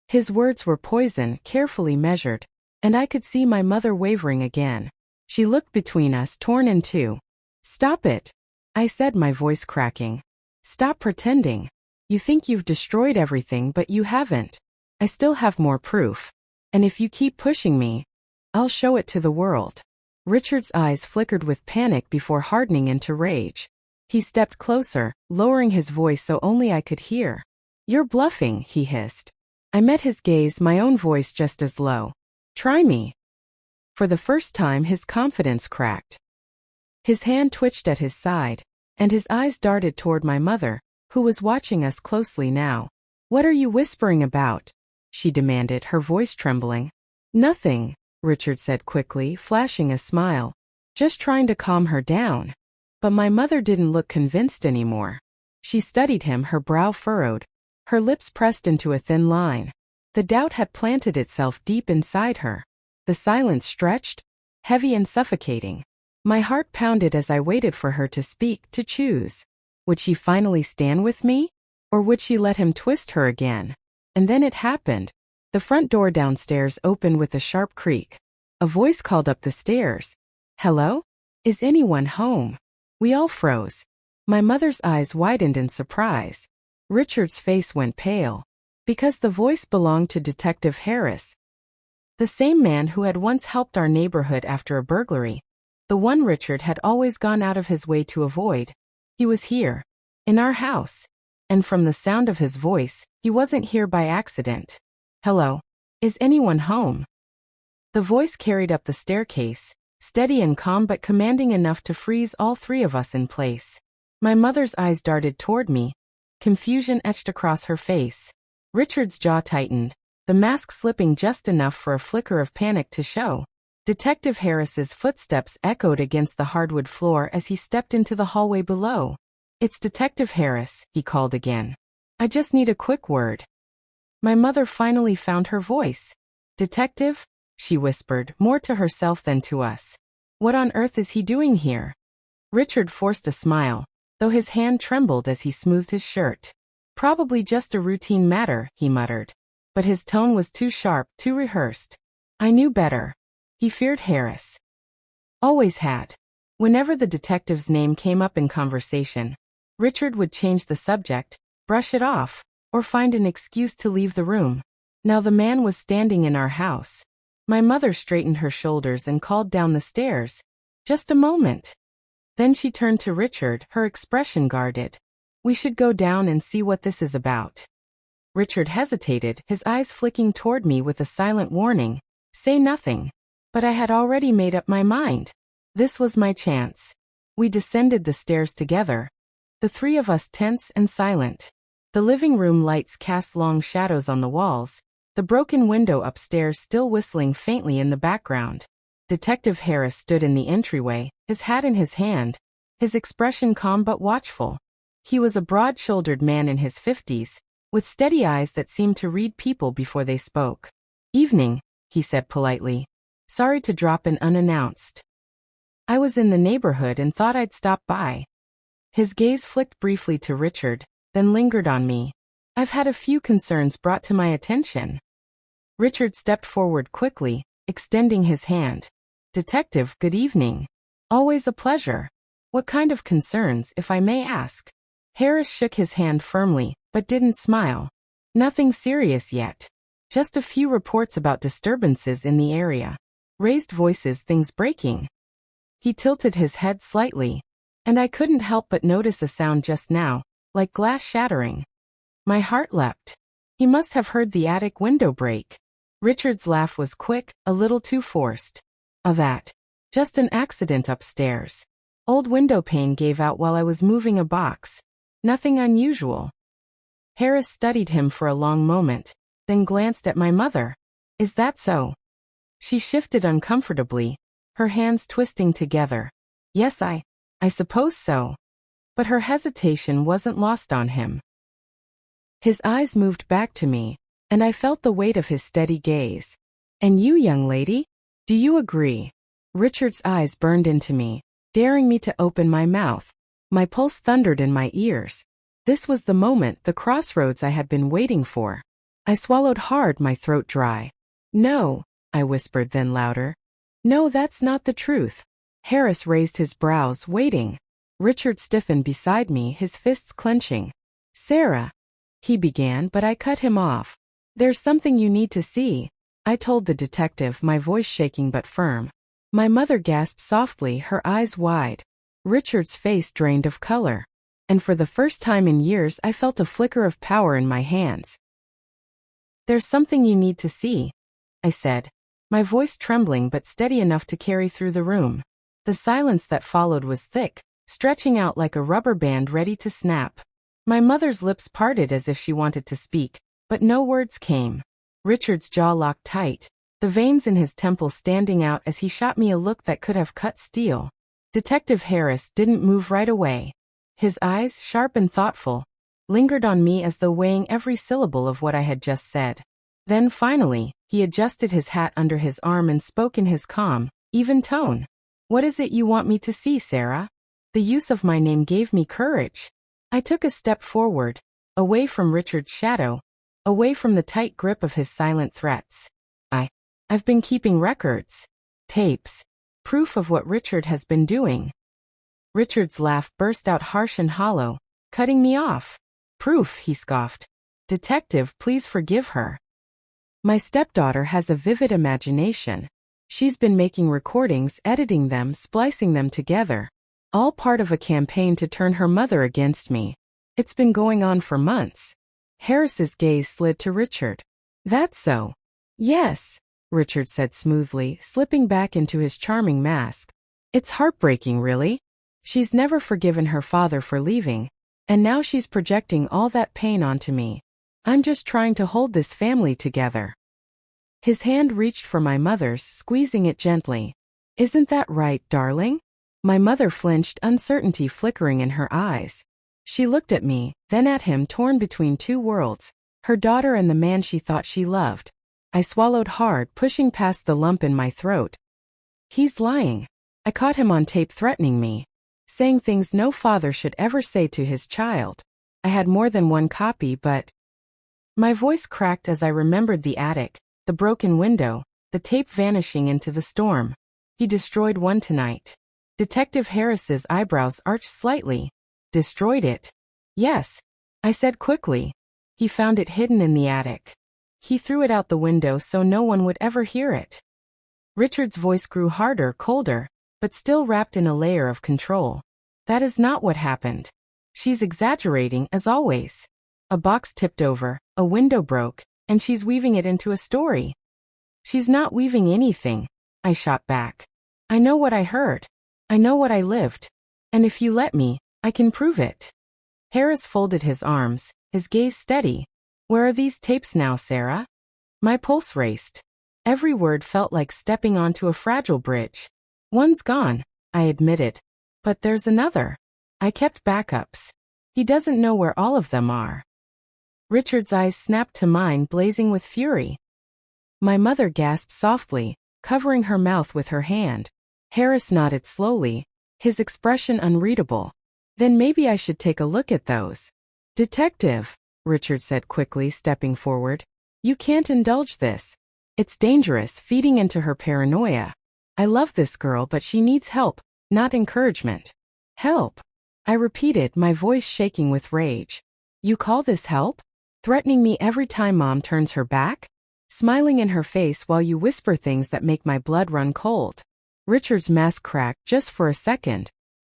His words were poison, carefully measured, and I could see my mother wavering again. She looked between us, torn in two. Stop it, I said, my voice cracking. Stop pretending. You think you've destroyed everything, but you haven't. I still have more proof. And if you keep pushing me, I'll show it to the world. Richard's eyes flickered with panic before hardening into rage. He stepped closer, lowering his voice so only I could hear. You're bluffing, he hissed. I met his gaze, my own voice just as low. Try me. For the first time, his confidence cracked. His hand twitched at his side, and his eyes darted toward my mother, who was watching us closely now. What are you whispering about? She demanded, her voice trembling. Nothing, Richard said quickly, flashing a smile. Just trying to calm her down. But my mother didn't look convinced anymore. She studied him, her brow furrowed, her lips pressed into a thin line. The doubt had planted itself deep inside her. The silence stretched, heavy and suffocating. My heart pounded as I waited for her to speak, to choose. Would she finally stand with me? Or would she let him twist her again? And then it happened. The front door downstairs opened with a sharp creak. A voice called up the stairs. Hello? Is anyone home? We all froze. My mother's eyes widened in surprise. Richard's face went pale. Because the voice belonged to Detective Harris. The same man who had once helped our neighborhood after a burglary. The one Richard had always gone out of his way to avoid. He was here. In our house. And from the sound of his voice, he wasn't here by accident. Hello. Is anyone home? The voice carried up the staircase, steady and calm but commanding enough to freeze all three of us in place. My mother's eyes darted toward me. Confusion etched across her face. Richard's jaw tightened, the mask slipping just enough for a flicker of panic to show. Detective Harris's footsteps echoed against the hardwood floor as he stepped into the hallway below. It's Detective Harris, he called again. I just need a quick word. My mother finally found her voice. Detective? She whispered, more to herself than to us. What on earth is he doing here? Richard forced a smile, though his hand trembled as he smoothed his shirt. Probably just a routine matter, he muttered. But his tone was too sharp, too rehearsed. I knew better. He feared Harris. Always had. Whenever the detective's name came up in conversation, Richard would change the subject, brush it off, or find an excuse to leave the room. Now the man was standing in our house. My mother straightened her shoulders and called down the stairs. Just a moment. Then she turned to Richard, her expression guarded. We should go down and see what this is about. Richard hesitated, his eyes flicking toward me with a silent warning. Say nothing. But I had already made up my mind. This was my chance. We descended the stairs together. The three of us tense and silent. The living room lights cast long shadows on the walls, the broken window upstairs still whistling faintly in the background. Detective Harris stood in the entryway, his hat in his hand, his expression calm but watchful. He was a broad-shouldered man in his 50s, with steady eyes that seemed to read people before they spoke. Evening, he said politely. Sorry to drop in unannounced. I was in the neighborhood and thought I'd stop by. His gaze flicked briefly to Richard, then lingered on me. I've had a few concerns brought to my attention. Richard stepped forward quickly, extending his hand. Detective, good evening. Always a pleasure. What kind of concerns, if I may ask? Harris shook his hand firmly, but didn't smile. Nothing serious yet. Just a few reports about disturbances in the area. Raised voices, things breaking. He tilted his head slightly, and I couldn't help but notice a sound just now, like glass shattering. My heart leapt. He must have heard the attic window break. Richard's laugh was quick, a little too forced. That. Just an accident upstairs. Old window pane gave out while I was moving a box. Nothing unusual. Harris studied him for a long moment, then glanced at my mother. Is that so? She shifted uncomfortably, her hands twisting together. Yes, I suppose so. But her hesitation wasn't lost on him. His eyes moved back to me, and I felt the weight of his steady gaze. And you, young lady? Do you agree? Richard's eyes burned into me, daring me to open my mouth. My pulse thundered in my ears. This was the moment, the crossroads I had been waiting for. I swallowed hard, my throat dry. No, I whispered, then louder. No, that's not the truth. Harris raised his brows, waiting. Richard stiffened beside me, his fists clenching. Sarah, he began, but I cut him off. There's something you need to see, I told the detective, my voice shaking but firm. My mother gasped softly, her eyes wide. Richard's face drained of color. And for the first time in years I felt a flicker of power in my hands. There's something you need to see, I said, my voice trembling but steady enough to carry through the room. The silence that followed was thick, stretching out like a rubber band ready to snap. My mother's lips parted as if she wanted to speak, but no words came. Richard's jaw locked tight, the veins in his temples standing out as he shot me a look that could have cut steel. Detective Harris didn't move right away. His eyes, sharp and thoughtful, lingered on me as though weighing every syllable of what I had just said. Then finally, he adjusted his hat under his arm and spoke in his calm, even tone. What is it you want me to see, Sarah? The use of my name gave me courage. I took a step forward, away from Richard's shadow, away from the tight grip of his silent threats. I've been keeping records, tapes, proof of what Richard has been doing. Richard's laugh burst out harsh and hollow, cutting me off. Proof, he scoffed. Detective, please forgive her. My stepdaughter has a vivid imagination. She's been making recordings, editing them, splicing them together. All part of a campaign to turn her mother against me. It's been going on for months. Harris's gaze slid to Richard. That's so. Yes, Richard said smoothly, slipping back into his charming mask. It's heartbreaking, really. She's never forgiven her father for leaving, and now she's projecting all that pain onto me. I'm just trying to hold this family together. His hand reached for my mother's, squeezing it gently. Isn't that right, darling? My mother flinched, uncertainty flickering in her eyes. She looked at me, then at him, torn between two worlds, her daughter and the man she thought she loved. I swallowed hard, pushing past the lump in my throat. He's lying. I caught him on tape threatening me, saying things no father should ever say to his child. I had more than one copy, but... My voice cracked as I remembered the attic, the broken window, the tape vanishing into the storm. He destroyed one tonight. Detective Harris's eyebrows arched slightly. Destroyed it? Yes, I said quickly. He found it hidden in the attic. He threw it out the window so no one would ever hear it. Richard's voice grew harder, colder, but still wrapped in a layer of control. That is not what happened. She's exaggerating, as always. A box tipped over, a window broke, and she's weaving it into a story. She's not weaving anything, I shot back. I know what I heard. I know what I lived. And if you let me, I can prove it. Harris folded his arms, his gaze steady. Where are these tapes now, Sarah? My pulse raced. Every word felt like stepping onto a fragile bridge. One's gone, I admitted. But there's another. I kept backups. He doesn't know where all of them are. Richard's eyes snapped to mine, blazing with fury. My mother gasped softly, covering her mouth with her hand. Harris nodded slowly, his expression unreadable. Then maybe I should take a look at those. Detective, Richard said quickly, stepping forward. You can't indulge this. It's dangerous, feeding into her paranoia. I love this girl, but she needs help, not encouragement. Help, I repeated, my voice shaking with rage. You call this help? Threatening me every time Mom turns her back? Smiling in her face while you whisper things that make my blood run cold. Richard's mask cracked just for a second.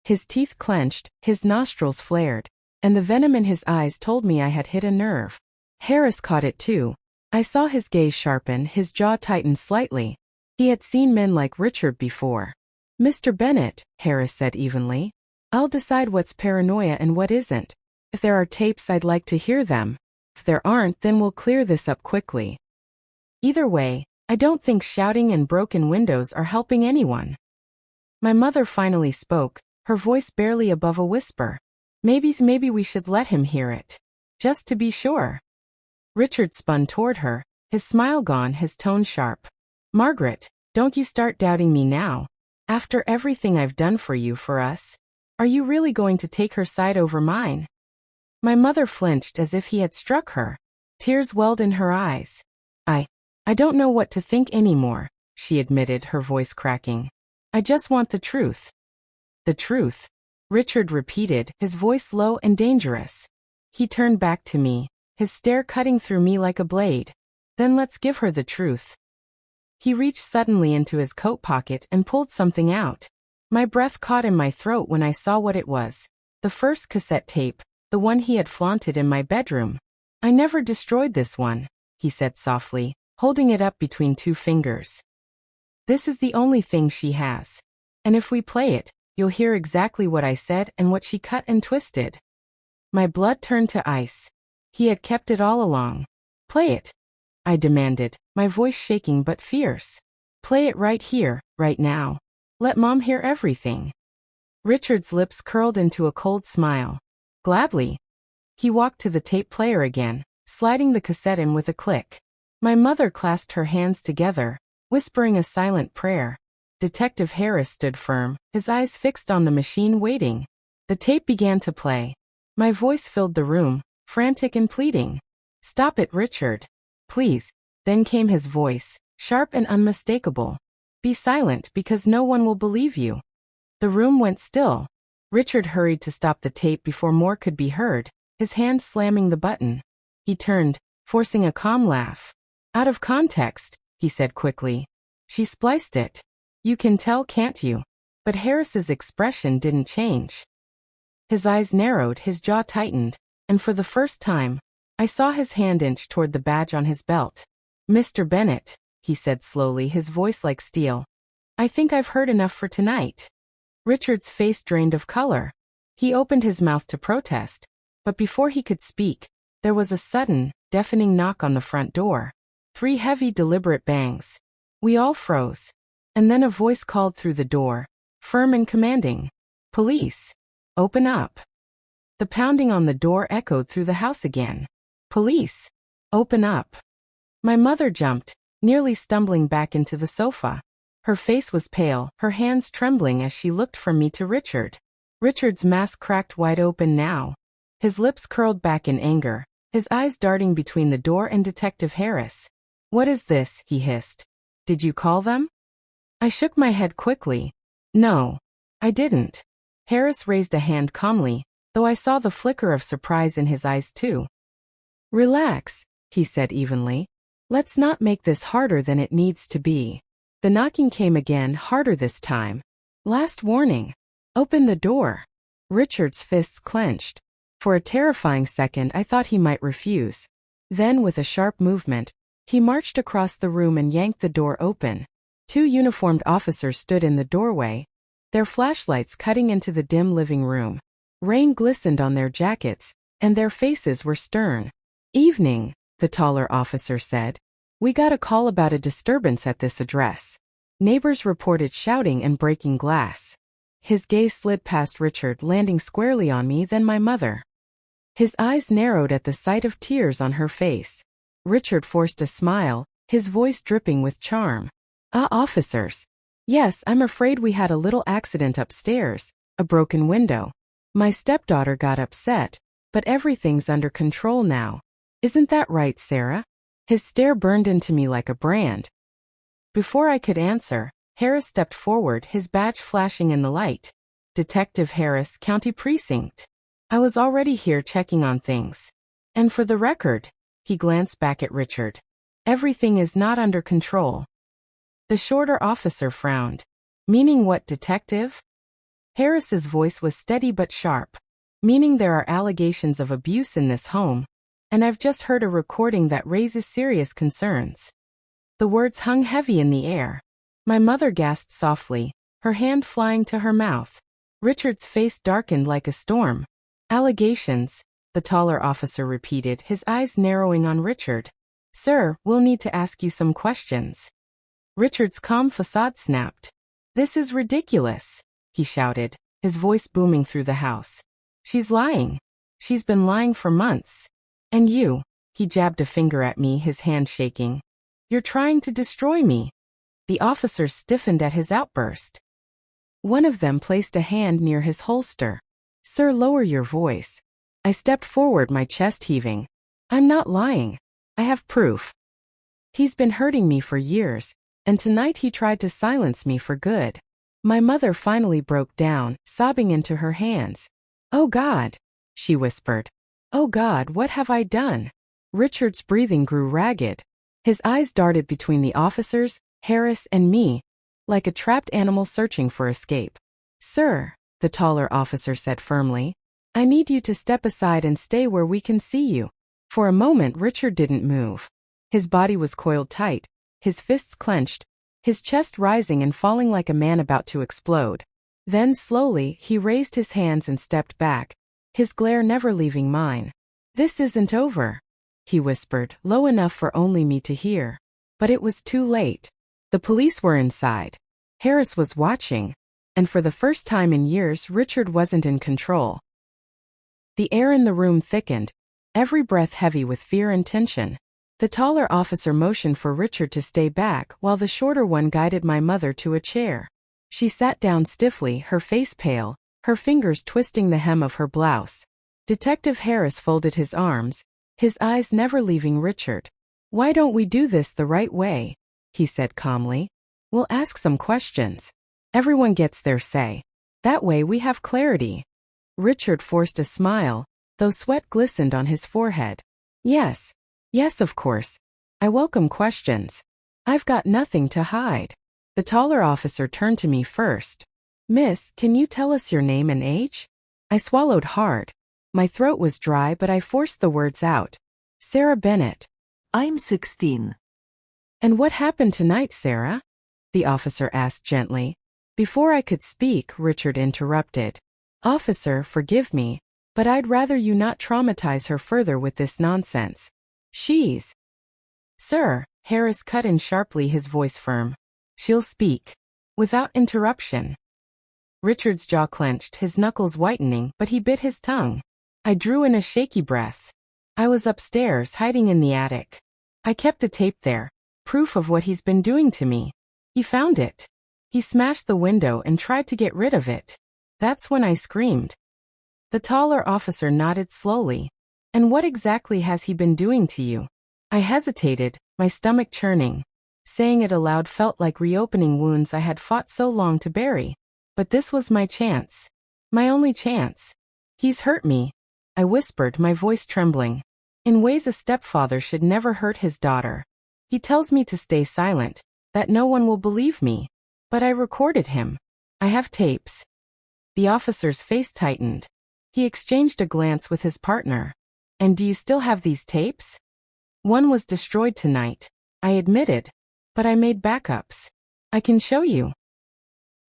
His teeth clenched, his nostrils flared. and the venom in his eyes told me I had hit a nerve. Harris caught it too. I saw his gaze sharpen, his jaw tighten slightly. He had seen men like Richard before. Mr. Bennett, Harris said evenly, I'll decide what's paranoia and what isn't. If there are tapes, I'd like to hear them. If there aren't, then we'll clear this up quickly. Either way, I don't think shouting and broken windows are helping anyone. My mother finally spoke, her voice barely above a whisper. Maybe we should let him hear it. Just to be sure. Richard spun toward her, his smile gone, his tone sharp. Margaret, don't you start doubting me now. After everything I've done for you, for us. Are you really going to take her side over mine? My mother flinched as if he had struck her. Tears welled in her eyes. I don't know what to think anymore, she admitted, her voice cracking. I just want the truth. The truth, Richard repeated, his voice low and dangerous. He turned back to me, his stare cutting through me like a blade. Then let's give her the truth. He reached suddenly into his coat pocket and pulled something out. My breath caught in my throat when I saw what it was. The first cassette tape, the one he had flaunted in my bedroom. I never destroyed this one, he said softly, holding it up between two fingers. This is the only thing she has. And if we play it, you'll hear exactly what I said and what she cut and twisted. My blood turned to ice. He had kept it all along. Play it, I demanded, my voice shaking but fierce. Play it right here, right now. Let Mom hear everything. Richard's lips curled into a cold smile. Gladly. He walked to the tape player again, sliding the cassette in with a click. My mother clasped her hands together, whispering a silent prayer. Detective Harris stood firm, his eyes fixed on the machine, waiting. The tape began to play. My voice filled the room, frantic and pleading. Stop it, Richard. Please. Then came his voice, sharp and unmistakable. Be silent, because no one will believe you. The room went still. Richard hurried to stop the tape before more could be heard, his hand slamming the button. He turned, forcing a calm laugh. Out of context, he said quickly. She spliced it. You can tell, can't you? But Harris's expression didn't change. His eyes narrowed, his jaw tightened, and for the first time, I saw his hand inch toward the badge on his belt. Mr. Bennett, he said slowly, his voice like steel. I think I've heard enough for tonight. Richard's face drained of color. He opened his mouth to protest, but before he could speak, there was a sudden, deafening knock on the front door. 3 heavy, deliberate bangs. We all froze. And then a voice called through the door, firm and commanding. Police. Open up. The pounding on the door echoed through the house again. Police. Open up. My mother jumped, nearly stumbling back into the sofa. Her face was pale, her hands trembling as she looked from me to Richard. Richard's mask cracked wide open now. His lips curled back in anger, his eyes darting between the door and Detective Harris. What is this? He hissed. Did you call them? I shook my head quickly. No, I didn't. Harris raised a hand calmly, though I saw the flicker of surprise in his eyes too. Relax, he said evenly. Let's not make this harder than it needs to be. The knocking came again, harder this time. Last warning. Open the door. Richard's fists clenched. For a terrifying second I thought he might refuse. Then with a sharp movement, he marched across the room and yanked the door open. 2 uniformed officers stood in the doorway, their flashlights cutting into the dim living room. Rain glistened on their jackets, and their faces were stern. Evening, the taller officer said. We got a call about a disturbance at this address. Neighbors reported shouting and breaking glass. His gaze slid past Richard, landing squarely on me, then my mother. His eyes narrowed at the sight of tears on her face. Richard forced a smile, his voice dripping with charm. Officers. Yes, I'm afraid we had a little accident upstairs, a broken window. My stepdaughter got upset, but everything's under control now. Isn't that right, Sarah? His stare burned into me like a brand. Before I could answer, Harris stepped forward, his badge flashing in the light. Detective Harris, County Precinct. I was already here checking on things. And for the record, he glanced back at Richard. Everything is not under control. The shorter officer frowned. Meaning what, detective? Harris's voice was steady but sharp. meaning there are allegations of abuse in this home, and I've just heard a recording that raises serious concerns." The words hung heavy in the air. My mother gasped softly, her hand flying to her mouth. Richard's face darkened like a storm. "Allegations," the taller officer repeated, his eyes narrowing on Richard. "Sir, we'll need to ask you some questions." Richard's calm facade snapped. "This is ridiculous," he shouted, his voice booming through the house. "She's lying. She's been lying for months. And you," he jabbed a finger at me, his hand shaking. "You're trying to destroy me." The officers stiffened at his outburst. One of them placed a hand near his holster. "Sir, lower your voice." I stepped forward, my chest heaving. "I'm not lying. I have proof. He's been hurting me for years, and tonight he tried to silence me for good." My mother finally broke down, sobbing into her hands. "Oh God," she whispered. "Oh God, what have I done?" Richard's breathing grew ragged. His eyes darted between the officers, Harris, and me, like a trapped animal searching for escape. "Sir," the taller officer said firmly, "I need you to step aside and stay where we can see you." For a moment Richard didn't move. His body was coiled tight, his fists clenched, his chest rising and falling like a man about to explode. Then slowly he raised his hands and stepped back, his glare never leaving mine. "This isn't over," he whispered, low enough for only me to hear. But it was too late. The police were inside. Harris was watching. And for the first time in years, Richard wasn't in control. The air in the room thickened, every breath heavy with fear and tension. The taller officer motioned for Richard to stay back while the shorter one guided my mother to a chair. She sat down stiffly, her face pale, her fingers twisting the hem of her blouse. Detective Harris folded his arms, his eyes never leaving Richard. "Why don't we do this the right way?" he said calmly. "We'll ask some questions. Everyone gets their say. That way we have clarity." Richard forced a smile, though sweat glistened on his forehead. Yes, of course. I welcome questions. I've got nothing to hide." The taller officer turned to me first. "Miss, can you tell us your name and age?" I swallowed hard. My throat was dry, but I forced the words out. "Sarah Bennett." I'm 16. "And what happened tonight, Sarah?" the officer asked gently. Before I could speak, Richard interrupted. "Officer, forgive me, but I'd rather you not traumatize her further with this nonsense. She's—" "Sir," Harris cut in sharply, his voice firm. "She'll speak. Without interruption." Richard's jaw clenched, his knuckles whitening, but he bit his tongue. I drew in a shaky breath. I was upstairs, hiding in the attic. I kept a tape there, proof of what he's been doing to me. He found it. He smashed the window and tried to get rid of it. That's when I screamed. The taller officer nodded slowly. "And what exactly has he been doing to you?" I hesitated, my stomach churning. Saying it aloud felt like reopening wounds I had fought so long to bury. But this was my chance. My only chance. "He's hurt me," I whispered, my voice trembling. "In ways a stepfather should never hurt his daughter. He tells me to stay silent, that no one will believe me. But I recorded him. I have tapes." The officer's face tightened. He exchanged a glance with his partner. "And do you still have these tapes?" "One was destroyed tonight," I admitted. "But I made backups. I can show you."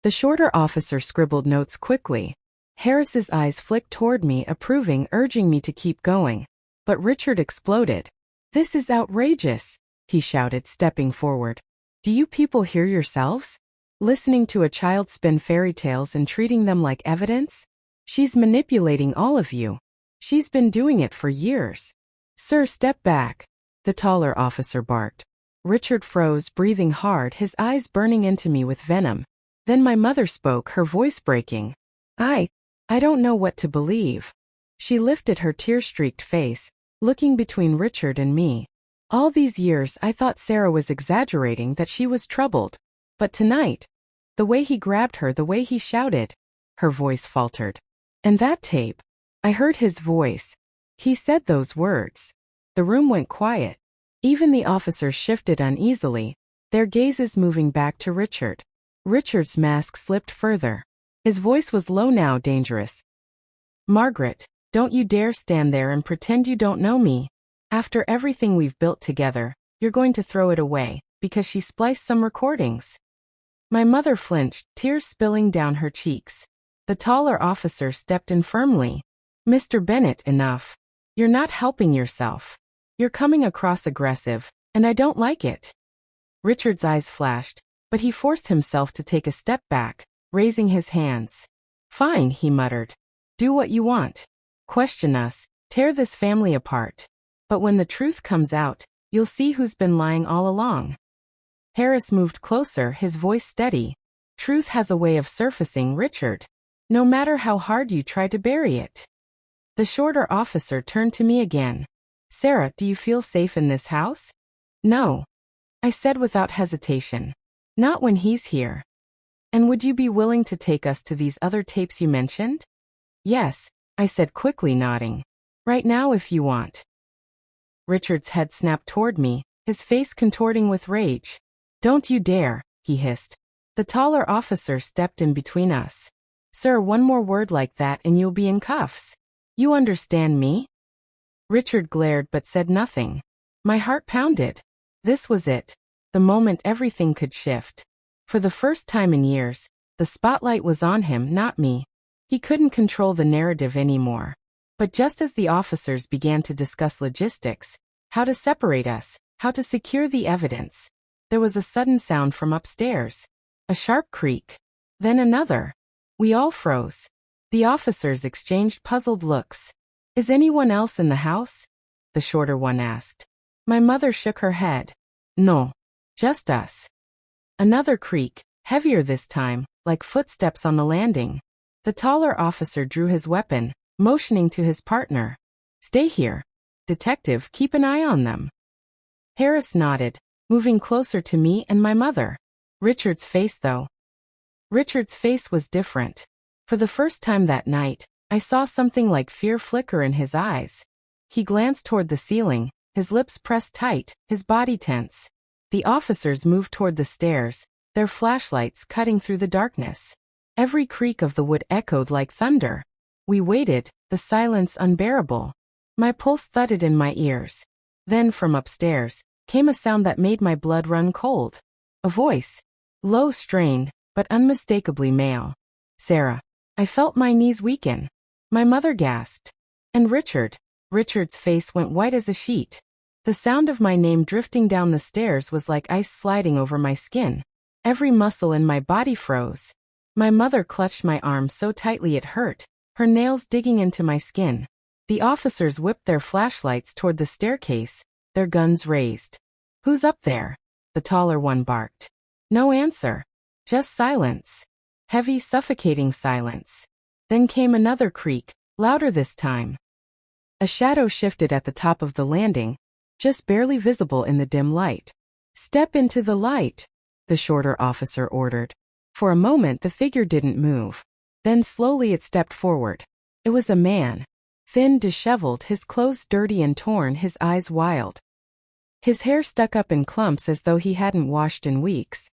The shorter officer scribbled notes quickly. Harris's eyes flicked toward me, approving, urging me to keep going. But Richard exploded. "This is outrageous," he shouted, stepping forward. "Do you people hear yourselves? Listening to a child spin fairy tales and treating them like evidence? She's manipulating all of you. She's been doing it for years." "Sir, step back," the taller officer barked. Richard froze, breathing hard, his eyes burning into me with venom. Then my mother spoke, her voice breaking. I don't know what to believe." She lifted her tear-streaked face, looking between Richard and me. "All these years I thought Sarah was exaggerating, that she was troubled. But tonight, the way he grabbed her, the way he shouted," her voice faltered. "And that tape, I heard his voice. He said those words." The room went quiet. Even the officers shifted uneasily, their gazes moving back to Richard. Richard's mask slipped further. His voice was low now, dangerous. Margaret, don't you dare stand there and pretend you don't know me. After everything we've built together, you're going to throw it away, because she spliced some recordings. My mother flinched, tears spilling down her cheeks. The taller officer stepped in firmly. Mr. Bennett, enough. You're not helping yourself. You're coming across aggressive, and I don't like it. Richard's eyes flashed, but he forced himself to take a step back, raising his hands. Fine, he muttered. Do what you want. Question us, tear this family apart. But when the truth comes out, you'll see who's been lying all along. Harris moved closer, his voice steady. Truth has a way of surfacing, Richard. No matter how hard you try to bury it. The shorter officer turned to me again. Sarah, do you feel safe in this house? No. I said without hesitation. Not when he's here. And would you be willing to take us to these other tapes you mentioned? Yes, I said quickly, nodding. Right now if you want. Richard's head snapped toward me, his face contorting with rage. Don't you dare, he hissed. The taller officer stepped in between us. Sir, one more word like that and you'll be in cuffs. You understand me? Richard glared but said nothing. My heart pounded. This was it. The moment everything could shift. For the first time in years, the spotlight was on him, not me. He couldn't control the narrative anymore. But just as the officers began to discuss logistics, how to separate us, how to secure the evidence, there was a sudden sound from upstairs. A sharp creak. Then another. We all froze. The officers exchanged puzzled looks. Is anyone else in the house? The shorter one asked. My mother shook her head. No. Just us. Another creak, heavier this time, like footsteps on the landing. The taller officer drew his weapon, motioning to his partner. Stay here. Detective, keep an eye on them. Harris nodded, moving closer to me and my mother. Richard's face was different. For the first time that night, I saw something like fear flicker in his eyes. He glanced toward the ceiling, his lips pressed tight, his body tense. The officers moved toward the stairs, their flashlights cutting through the darkness. Every creak of the wood echoed like thunder. We waited, the silence unbearable. My pulse thudded in my ears. Then from upstairs came a sound that made my blood run cold. A voice. Low, strained, but unmistakably male. Sarah. I felt my knees weaken. My mother gasped. And Richard's face went white as a sheet. The sound of my name drifting down the stairs was like ice sliding over my skin. Every muscle in my body froze. My mother clutched my arm so tightly it hurt, her nails digging into my skin. The officers whipped their flashlights toward the staircase, their guns raised. Who's up there? The taller one barked. No answer. Just silence. Heavy, suffocating silence. Then came another creak, louder this time. A shadow shifted at the top of the landing, just barely visible in the dim light. Step into the light, the shorter officer ordered. For a moment the figure didn't move. Then slowly it stepped forward. It was a man. Thin, disheveled, his clothes dirty and torn, his eyes wild. His hair stuck up in clumps as though he hadn't washed in weeks.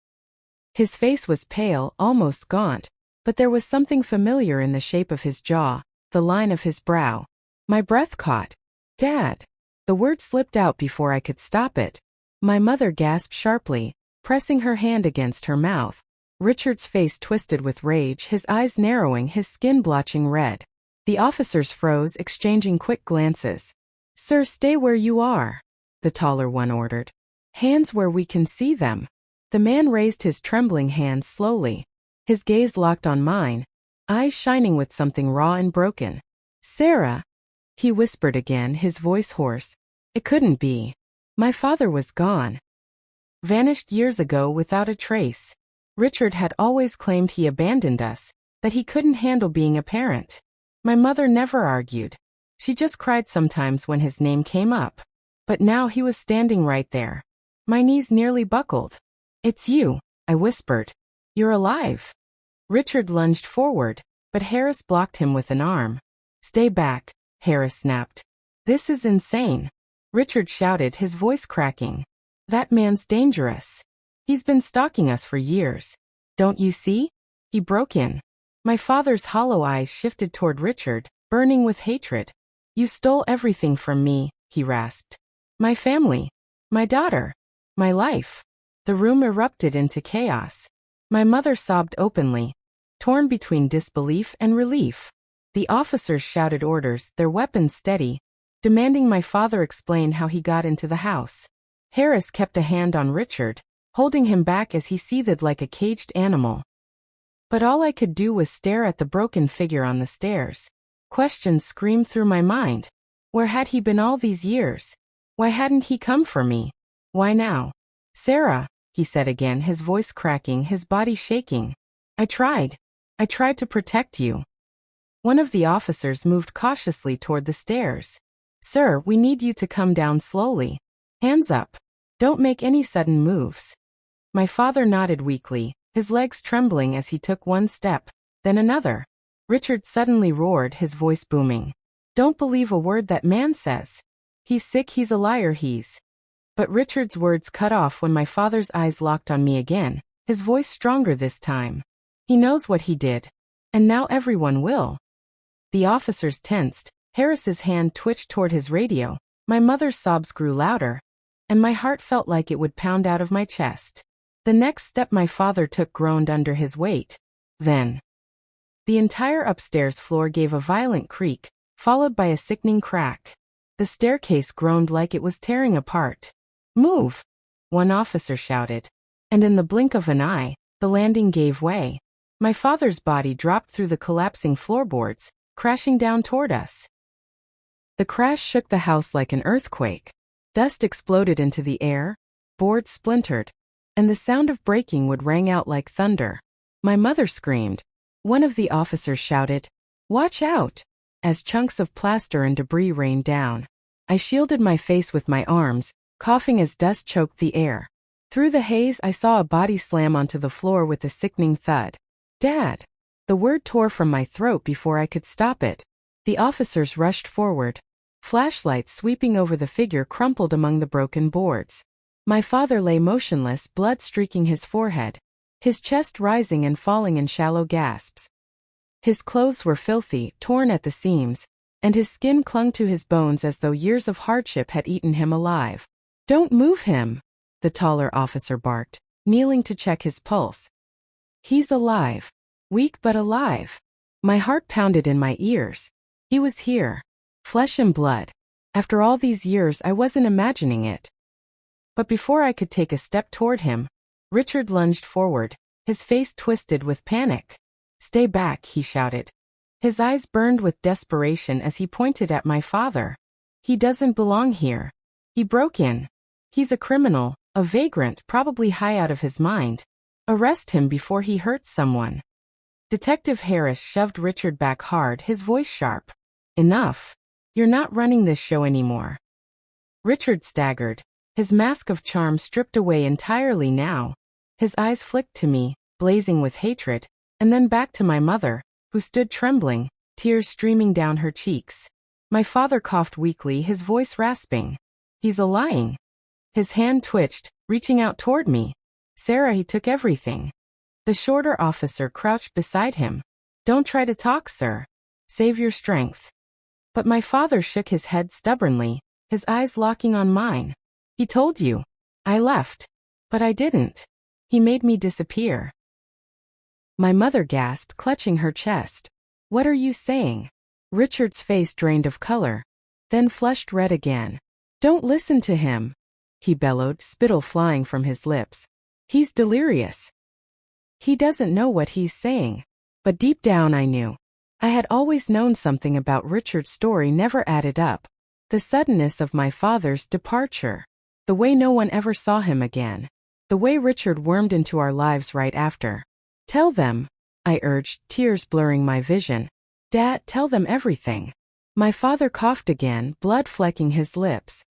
His face was pale, almost gaunt, but there was something familiar in the shape of his jaw, the line of his brow. My breath caught. Dad. The word slipped out before I could stop it. My mother gasped sharply, pressing her hand against her mouth. Richard's face twisted with rage, his eyes narrowing, his skin blotching red. The officers froze, exchanging quick glances. Sir, stay where you are, the taller one ordered. Hands where we can see them. The man raised his trembling hands slowly. His gaze locked on mine, eyes shining with something raw and broken. Sarah, he whispered again, his voice hoarse. It couldn't be. My father was gone. Vanished years ago without a trace. Richard had always claimed he abandoned us, that he couldn't handle being a parent. My mother never argued. She just cried sometimes when his name came up. But now he was standing right there. My knees nearly buckled. It's you, I whispered. You're alive. Richard lunged forward, but Harris blocked him with an arm. Stay back, Harris snapped. This is insane. Richard shouted, his voice cracking. That man's dangerous. He's been stalking us for years. Don't you see? He broke in. My father's hollow eyes shifted toward Richard, burning with hatred. "You stole everything from me," he rasped. "My family. My daughter. My life." The room erupted into chaos. My mother sobbed openly, torn between disbelief and relief. The officers shouted orders, their weapons steady, demanding my father explain how he got into the house. Harris kept a hand on Richard, holding him back as he seethed like a caged animal. But all I could do was stare at the broken figure on the stairs. Questions screamed through my mind. Where had he been all these years? Why hadn't he come for me? Why now? "Sarah," he said again, his voice cracking, his body shaking. I tried to protect you." One of the officers moved cautiously toward the stairs. "Sir, we need you to come down slowly. Hands up. Don't make any sudden moves." My father nodded weakly, his legs trembling as he took one step, then another. Richard suddenly roared, his voice booming. "Don't believe a word that man says. He's sick, he's a liar, he's—" But Richard's words cut off when my father's eyes locked on me again, his voice stronger this time. "He knows what he did. And now everyone will." The officers tensed, Harris's hand twitched toward his radio, my mother's sobs grew louder, and my heart felt like it would pound out of my chest. The next step my father took groaned under his weight. Then, the entire upstairs floor gave a violent creak, followed by a sickening crack. The staircase groaned like it was tearing apart. "Move!" one officer shouted. And in the blink of an eye, the landing gave way. My father's body dropped through the collapsing floorboards, crashing down toward us. The crash shook the house like an earthquake. Dust exploded into the air, boards splintered, and the sound of breaking wood rang out like thunder. My mother screamed. One of the officers shouted, "Watch out!" as chunks of plaster and debris rained down. I shielded my face with my arms, coughing as dust choked the air. Through the haze, I saw a body slam onto the floor with a sickening thud. "Dad!" The word tore from my throat before I could stop it. The officers rushed forward. Flashlights sweeping over the figure crumpled among the broken boards. My father lay motionless, blood streaking his forehead, his chest rising and falling in shallow gasps. His clothes were filthy, torn at the seams, and his skin clung to his bones as though years of hardship had eaten him alive. "Don't move him," the taller officer barked, kneeling to check his pulse. "He's alive. Weak but alive." My heart pounded in my ears. He was here. Flesh and blood. After all these years, I wasn't imagining it. But before I could take a step toward him, Richard lunged forward, his face twisted with panic. "Stay back," he shouted. His eyes burned with desperation as he pointed at my father. "He doesn't belong here. He broke in. He's a criminal, a vagrant, probably high out of his mind. Arrest him before he hurts someone." Detective Harris shoved Richard back hard, his voice sharp. "Enough. You're not running this show anymore." Richard staggered, his mask of charm stripped away entirely now. His eyes flicked to me, blazing with hatred, and then back to my mother, who stood trembling, tears streaming down her cheeks. My father coughed weakly, his voice rasping. "He's lying." His hand twitched, reaching out toward me. "Sarah, he took everything." The shorter officer crouched beside him. "Don't try to talk, sir. Save your strength." But my father shook his head stubbornly, his eyes locking on mine. "He told you. I left. But I didn't. He made me disappear." My mother gasped, clutching her chest. "What are you saying?" Richard's face drained of color, then flushed red again. "Don't listen to him," he bellowed, spittle flying from his lips. "He's delirious. He doesn't know what he's saying." But deep down I knew. I had always known something about Richard's story never added up. The suddenness of my father's departure. The way no one ever saw him again. The way Richard wormed into our lives right after. "Tell them," I urged, tears blurring my vision. "Dad, tell them everything." My father coughed again, blood flecking his lips.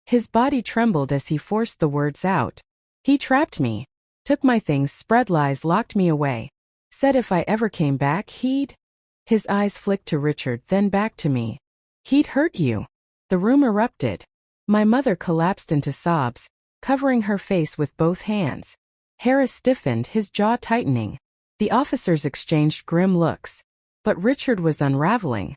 His body trembled as he forced the words out. "He trapped me. Took my things, spread lies, locked me away. Said if I ever came back, he'd—" His eyes flicked to Richard, then back to me. "He'd hurt you." The room erupted. My mother collapsed into sobs, covering her face with both hands. Harris stiffened, his jaw tightening. The officers exchanged grim looks. But Richard was unraveling.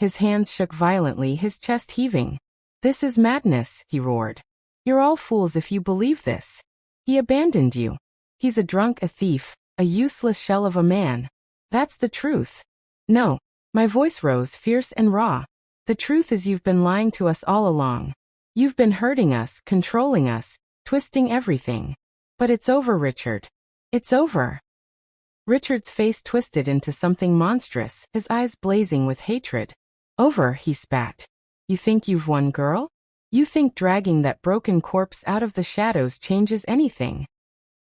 His hands shook violently, his chest heaving. "This is madness," he roared. "You're all fools if you believe this. He abandoned you. He's a drunk, a thief, a useless shell of a man. That's the truth." "No." My voice rose, fierce and raw. "The truth is you've been lying to us all along. You've been hurting us, controlling us, twisting everything. But it's over, Richard. It's over." Richard's face twisted into something monstrous, his eyes blazing with hatred. "Over," he spat. "You think you've won, girl? You think dragging that broken corpse out of the shadows changes anything?"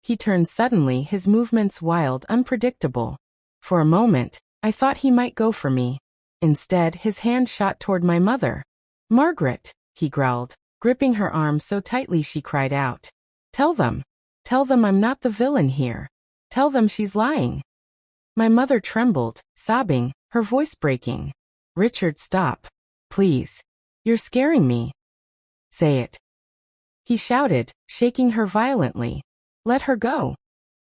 He turned suddenly, his movements wild, unpredictable. For a moment, I thought he might go for me. Instead, his hand shot toward my mother. "Margaret," he growled, gripping her arm so tightly she cried out. Tell them I'm not the villain here. Tell them she's lying." My mother trembled, sobbing, her voice breaking. "Richard, stop. Please. You're scaring me." "Say it," he shouted, shaking her violently. "Let her go."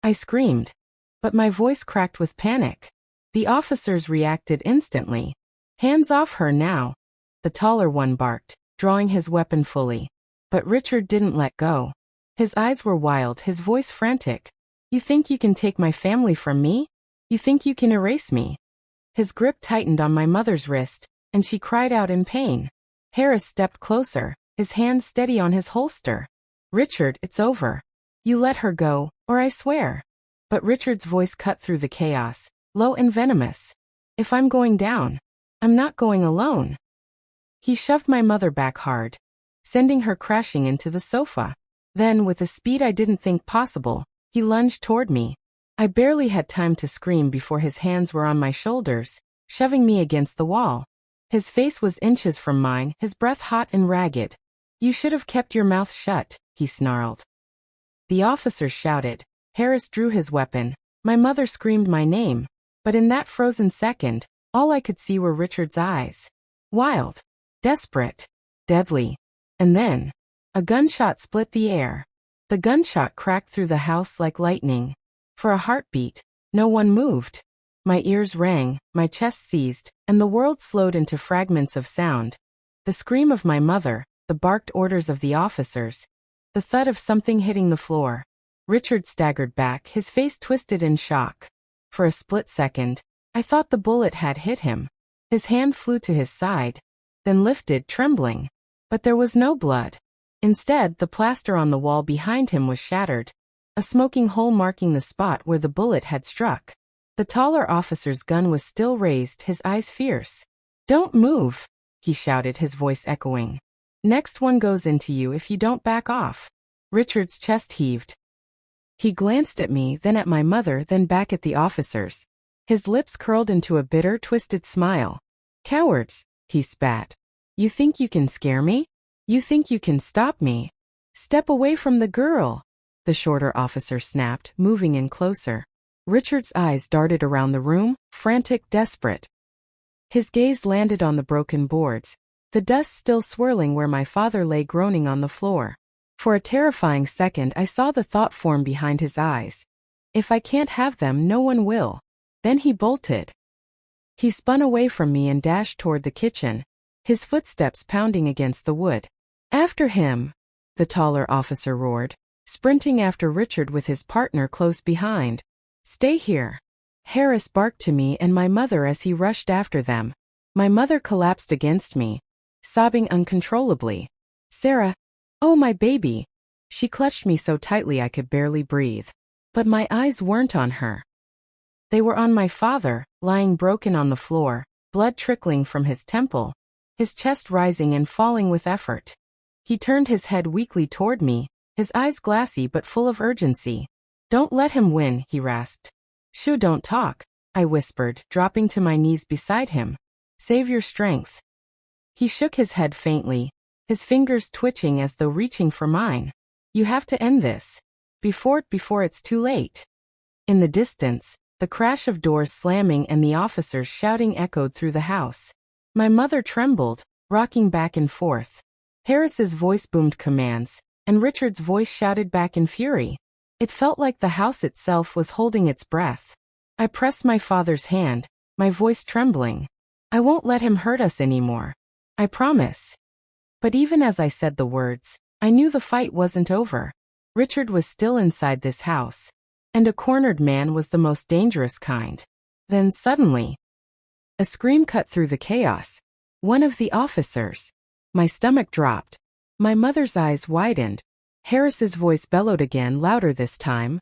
I screamed, but my voice cracked with panic. The officers reacted instantly. "Hands off her now," the taller one barked, drawing his weapon fully. But Richard didn't let go. His eyes were wild, his voice frantic. "You think you can take my family from me? You think you can erase me?" His grip tightened on my mother's wrist, and she cried out in pain. Harris stepped closer, his hand steady on his holster. "Richard, it's over. You let her go, or I swear." But Richard's voice cut through the chaos, low and venomous. "If I'm going down, I'm not going alone." He shoved my mother back hard, sending her crashing into the sofa. Then, with a speed I didn't think possible, he lunged toward me. I barely had time to scream before his hands were on my shoulders, shoving me against the wall. His face was inches from mine, his breath hot and ragged. "You should have kept your mouth shut," he snarled. The officers shouted. Harris drew his weapon. My mother screamed my name. But in that frozen second, all I could see were Richard's eyes. Wild, desperate, deadly. And then, a gunshot split the air. The gunshot cracked through the house like lightning. For a heartbeat, no one moved. My ears rang, my chest seized, and the world slowed into fragments of sound. The scream of my mother, the barked orders of the officers, the thud of something hitting the floor. Richard staggered back, his face twisted in shock. For a split second, I thought the bullet had hit him. His hand flew to his side, then lifted, trembling. But there was no blood. Instead, the plaster on the wall behind him was shattered, a smoking hole marking the spot where the bullet had struck. The taller officer's gun was still raised, his eyes fierce. "Don't move," he shouted, his voice echoing. "Next one goes into you if you don't back off." Richard's chest heaved. He glanced at me, then at my mother, then back at the officers. His lips curled into a bitter, twisted smile. "Cowards," he spat. "You think you can scare me? You think you can stop me? Step away from the girl," the shorter officer snapped, moving in closer. Richard's eyes darted around the room, frantic, desperate. His gaze landed on the broken boards, the dust still swirling where my father lay groaning on the floor. For a terrifying second I saw the thought form behind his eyes. If I can't have them, no one will. Then he bolted. He spun away from me and dashed toward the kitchen, his footsteps pounding against the wood. "After him!" the taller officer roared, sprinting after Richard with his partner close behind. "Stay here!" Harris barked to me and my mother as he rushed after them. My mother collapsed against me, sobbing uncontrollably. "Sarah, oh my baby!" She clutched me so tightly I could barely breathe. But my eyes weren't on her. They were on my father, lying broken on the floor, blood trickling from his temple, his chest rising and falling with effort. He turned his head weakly toward me, his eyes glassy but full of urgency. "Don't let him win," he rasped. "Shoo, don't talk," I whispered, dropping to my knees beside him. "Save your strength." He shook his head faintly, his fingers twitching as though reaching for mine. "You have to end this. Before it's too late." In the distance, the crash of doors slamming and the officers shouting echoed through the house. My mother trembled, rocking back and forth. Harris's voice boomed commands, and Richard's voice shouted back in fury. It felt like the house itself was holding its breath. I pressed my father's hand, my voice trembling. I won't let him hurt us anymore. I promise. But even as I said the words, I knew the fight wasn't over. Richard was still inside this house. And a cornered man was the most dangerous kind. Then suddenly, a scream cut through the chaos. One of the officers. My stomach dropped. My mother's eyes widened. Harris's voice bellowed again, louder this time.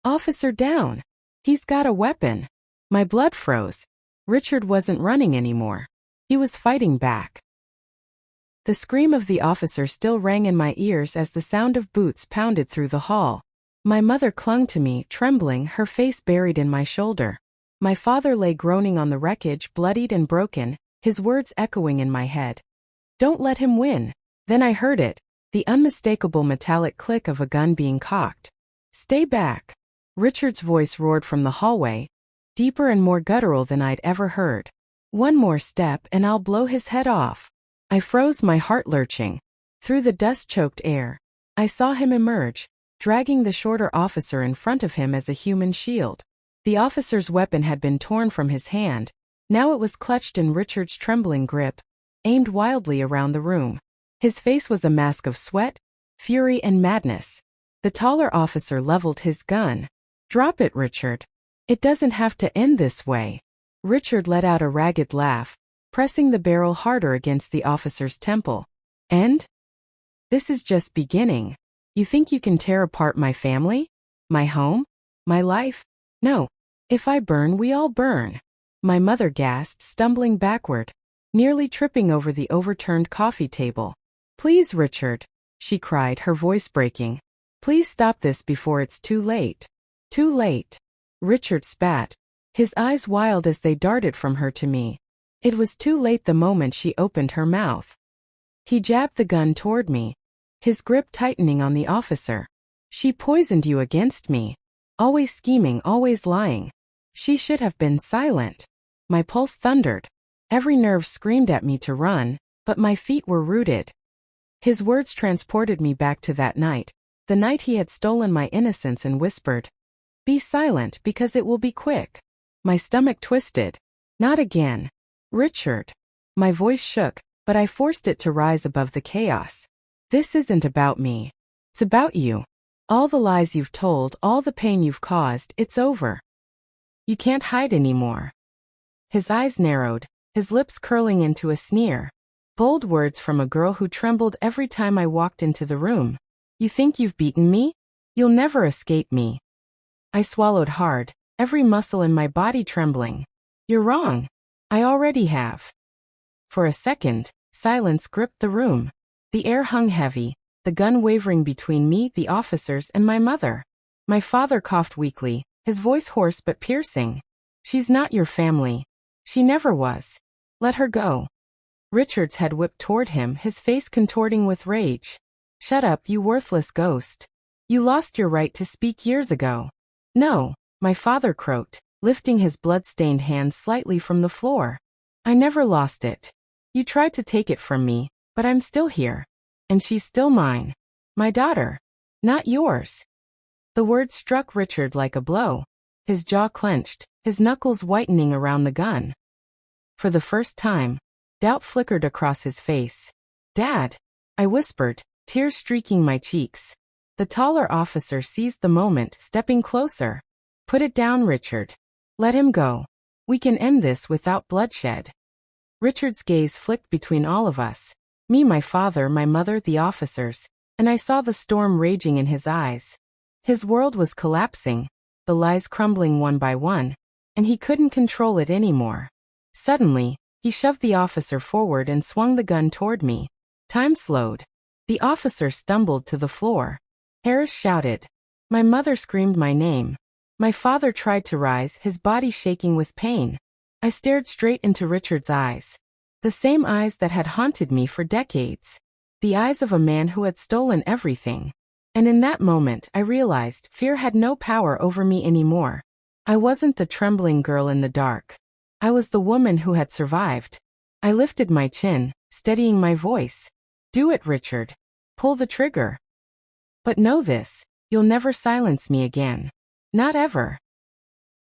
Officer down. He's got a weapon. My blood froze. Richard wasn't running anymore. He was fighting back. The scream of the officer still rang in my ears as the sound of boots pounded through the hall. My mother clung to me, trembling, her face buried in my shoulder. My father lay groaning on the wreckage, bloodied and broken, his words echoing in my head. Don't let him win. Then I heard it, the unmistakable metallic click of a gun being cocked. Stay back. Richard's voice roared from the hallway, deeper and more guttural than I'd ever heard. One more step and I'll blow his head off. I froze, my heart lurching. Through the dust-choked air, I saw him emerge, dragging the shorter officer in front of him as a human shield. The officer's weapon had been torn from his hand. Now it was clutched in Richard's trembling grip, aimed wildly around the room. His face was a mask of sweat, fury, and madness. The taller officer leveled his gun. Drop it, Richard. It doesn't have to end this way. Richard let out a ragged laugh, pressing the barrel harder against the officer's temple. End? This is just beginning. You think you can tear apart my family? My home? My life? No. If I burn, we all burn. My mother gasped, stumbling backward, nearly tripping over the overturned coffee table. Please, Richard, she cried, her voice breaking. Please stop this before it's too late. Too late. Richard spat, his eyes wild as they darted from her to me. It was too late the moment she opened her mouth. He jabbed the gun toward me, his grip tightening on the officer. She poisoned you against me. Always scheming, always lying. She should have been silent. My pulse thundered. Every nerve screamed at me to run, but my feet were rooted. His words transported me back to that night, the night he had stolen my innocence and whispered, "Be silent because it will be quick." My stomach twisted. Not again. Richard. My voice shook, but I forced it to rise above the chaos. This isn't about me. It's about you. All the lies you've told, all the pain you've caused, it's over. You can't hide anymore. His eyes narrowed, his lips curling into a sneer. Bold words from a girl who trembled every time I walked into the room. You think you've beaten me? You'll never escape me. I swallowed hard, every muscle in my body trembling. You're wrong. I already have. For a second, silence gripped the room. The air hung heavy, the gun wavering between me, the officers, and my mother. My father coughed weakly, his voice hoarse but piercing. She's not your family. She never was. Let her go. Richard's head whipped toward him, his face contorting with rage. Shut up, you worthless ghost. You lost your right to speak years ago. No, my father croaked, lifting his blood-stained hand slightly from the floor. I never lost it. You tried to take it from me, but I'm still here. And she's still mine. My daughter. Not yours. The words struck Richard like a blow. His jaw clenched, his knuckles whitening around the gun. For the first time, doubt flickered across his face. Dad, I whispered, tears streaking my cheeks. The taller officer seized the moment, stepping closer. Put it down, Richard. Let him go. We can end this without bloodshed. Richard's gaze flicked between all of us. Me, my father, my mother, the officers, and I saw the storm raging in his eyes. His world was collapsing, the lies crumbling one by one, and he couldn't control it anymore. Suddenly, he shoved the officer forward and swung the gun toward me. Time slowed. The officer stumbled to the floor. Harris shouted. My mother screamed my name. My father tried to rise, his body shaking with pain. I stared straight into Richard's eyes. The same eyes that had haunted me for decades. The eyes of a man who had stolen everything. And in that moment, I realized fear had no power over me anymore. I wasn't the trembling girl in the dark. I was the woman who had survived. I lifted my chin, steadying my voice. Do it, Richard. Pull the trigger. But know this, you'll never silence me again. Not ever.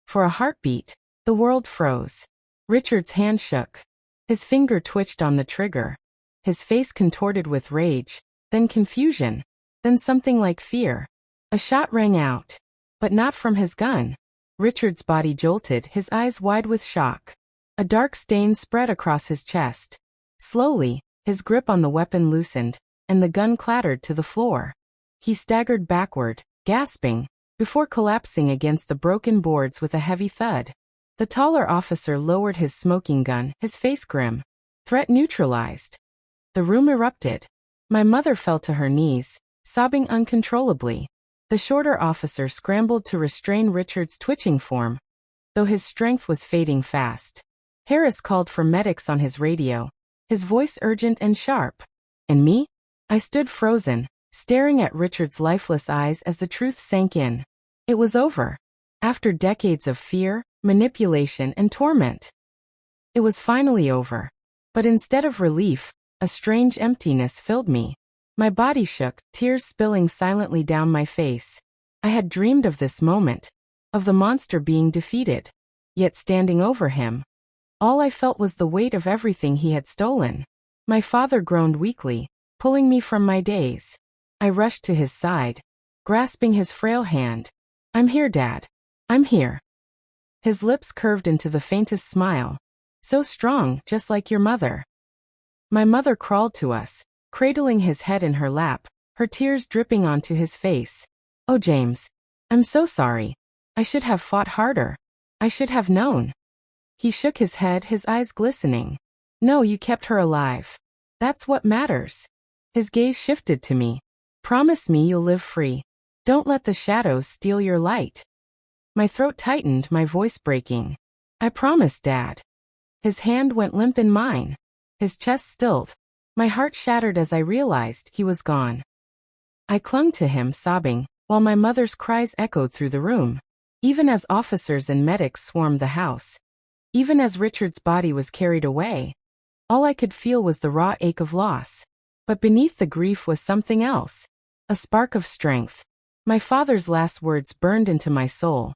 For a heartbeat, the world froze. Richard's hand shook. His finger twitched on the trigger. His face contorted with rage, then confusion, then something like fear. A shot rang out. But not from his gun. Richard's body jolted, his eyes wide with shock. A dark stain spread across his chest. Slowly, his grip on the weapon loosened, and the gun clattered to the floor. He staggered backward, gasping, before collapsing against the broken boards with a heavy thud. The taller officer lowered his smoking gun, his face grim. Threat neutralized. The room erupted. My mother fell to her knees, sobbing uncontrollably. The shorter officer scrambled to restrain Richard's twitching form, though his strength was fading fast. Harris called for medics on his radio, his voice urgent and sharp. And me? I stood frozen, staring at Richard's lifeless eyes as the truth sank in. It was over. After decades of fear, manipulation, and torment. It was finally over. But instead of relief, a strange emptiness filled me. My body shook, tears spilling silently down my face. I had dreamed of this moment, of the monster being defeated, yet standing over him. All I felt was the weight of everything he had stolen. My father groaned weakly, pulling me from my daze. I rushed to his side, grasping his frail hand. "I'm here, Dad. I'm here." His lips curved into the faintest smile. "So strong, just like your mother." My mother crawled to us, cradling his head in her lap, her tears dripping onto his face. "Oh, James. I'm so sorry. I should have fought harder. I should have known." He shook his head, his eyes glistening. "No, you kept her alive. That's what matters." His gaze shifted to me. "Promise me you'll live free. Don't let the shadows steal your light." My throat tightened, my voice breaking. "I promise, Dad." His hand went limp in mine. His chest stilled. My heart shattered as I realized he was gone. I clung to him, sobbing, while my mother's cries echoed through the room. Even as officers and medics swarmed the house. Even as Richard's body was carried away. All I could feel was the raw ache of loss. But beneath the grief was something else. A spark of strength. My father's last words burned into my soul.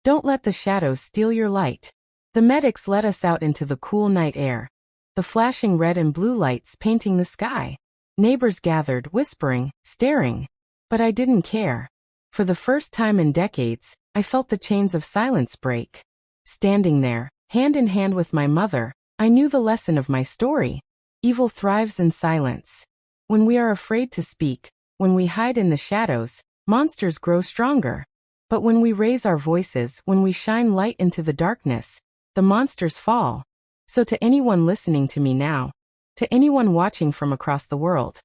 "Don't let the shadows steal your light." The medics led us out into the cool night air. The flashing red and blue lights painting the sky. Neighbors gathered, whispering, staring. But I didn't care. For the first time in decades, I felt the chains of silence break. Standing there, hand in hand with my mother, I knew the lesson of my story. Evil thrives in silence. When we are afraid to speak, when we hide in the shadows, monsters grow stronger. But when we raise our voices, when we shine light into the darkness, the monsters fall. So to anyone listening to me now, to anyone watching from across the world,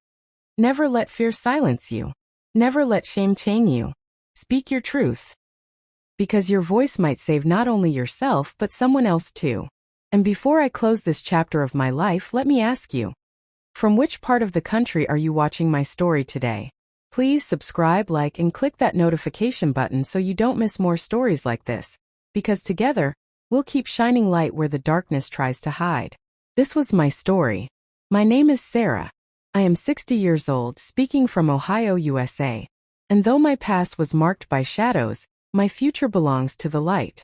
never let fear silence you. Never let shame chain you. Speak your truth. Because your voice might save not only yourself but someone else too. And before I close this chapter of my life, let me ask you, from which part of the country are you watching my story today? Please subscribe, like, and click that notification button so you don't miss more stories like this. Because together, we'll keep shining light where the darkness tries to hide. This was my story. My name is Sarah. I am 60 years old, speaking from Ohio, USA. And though my past was marked by shadows, my future belongs to the light.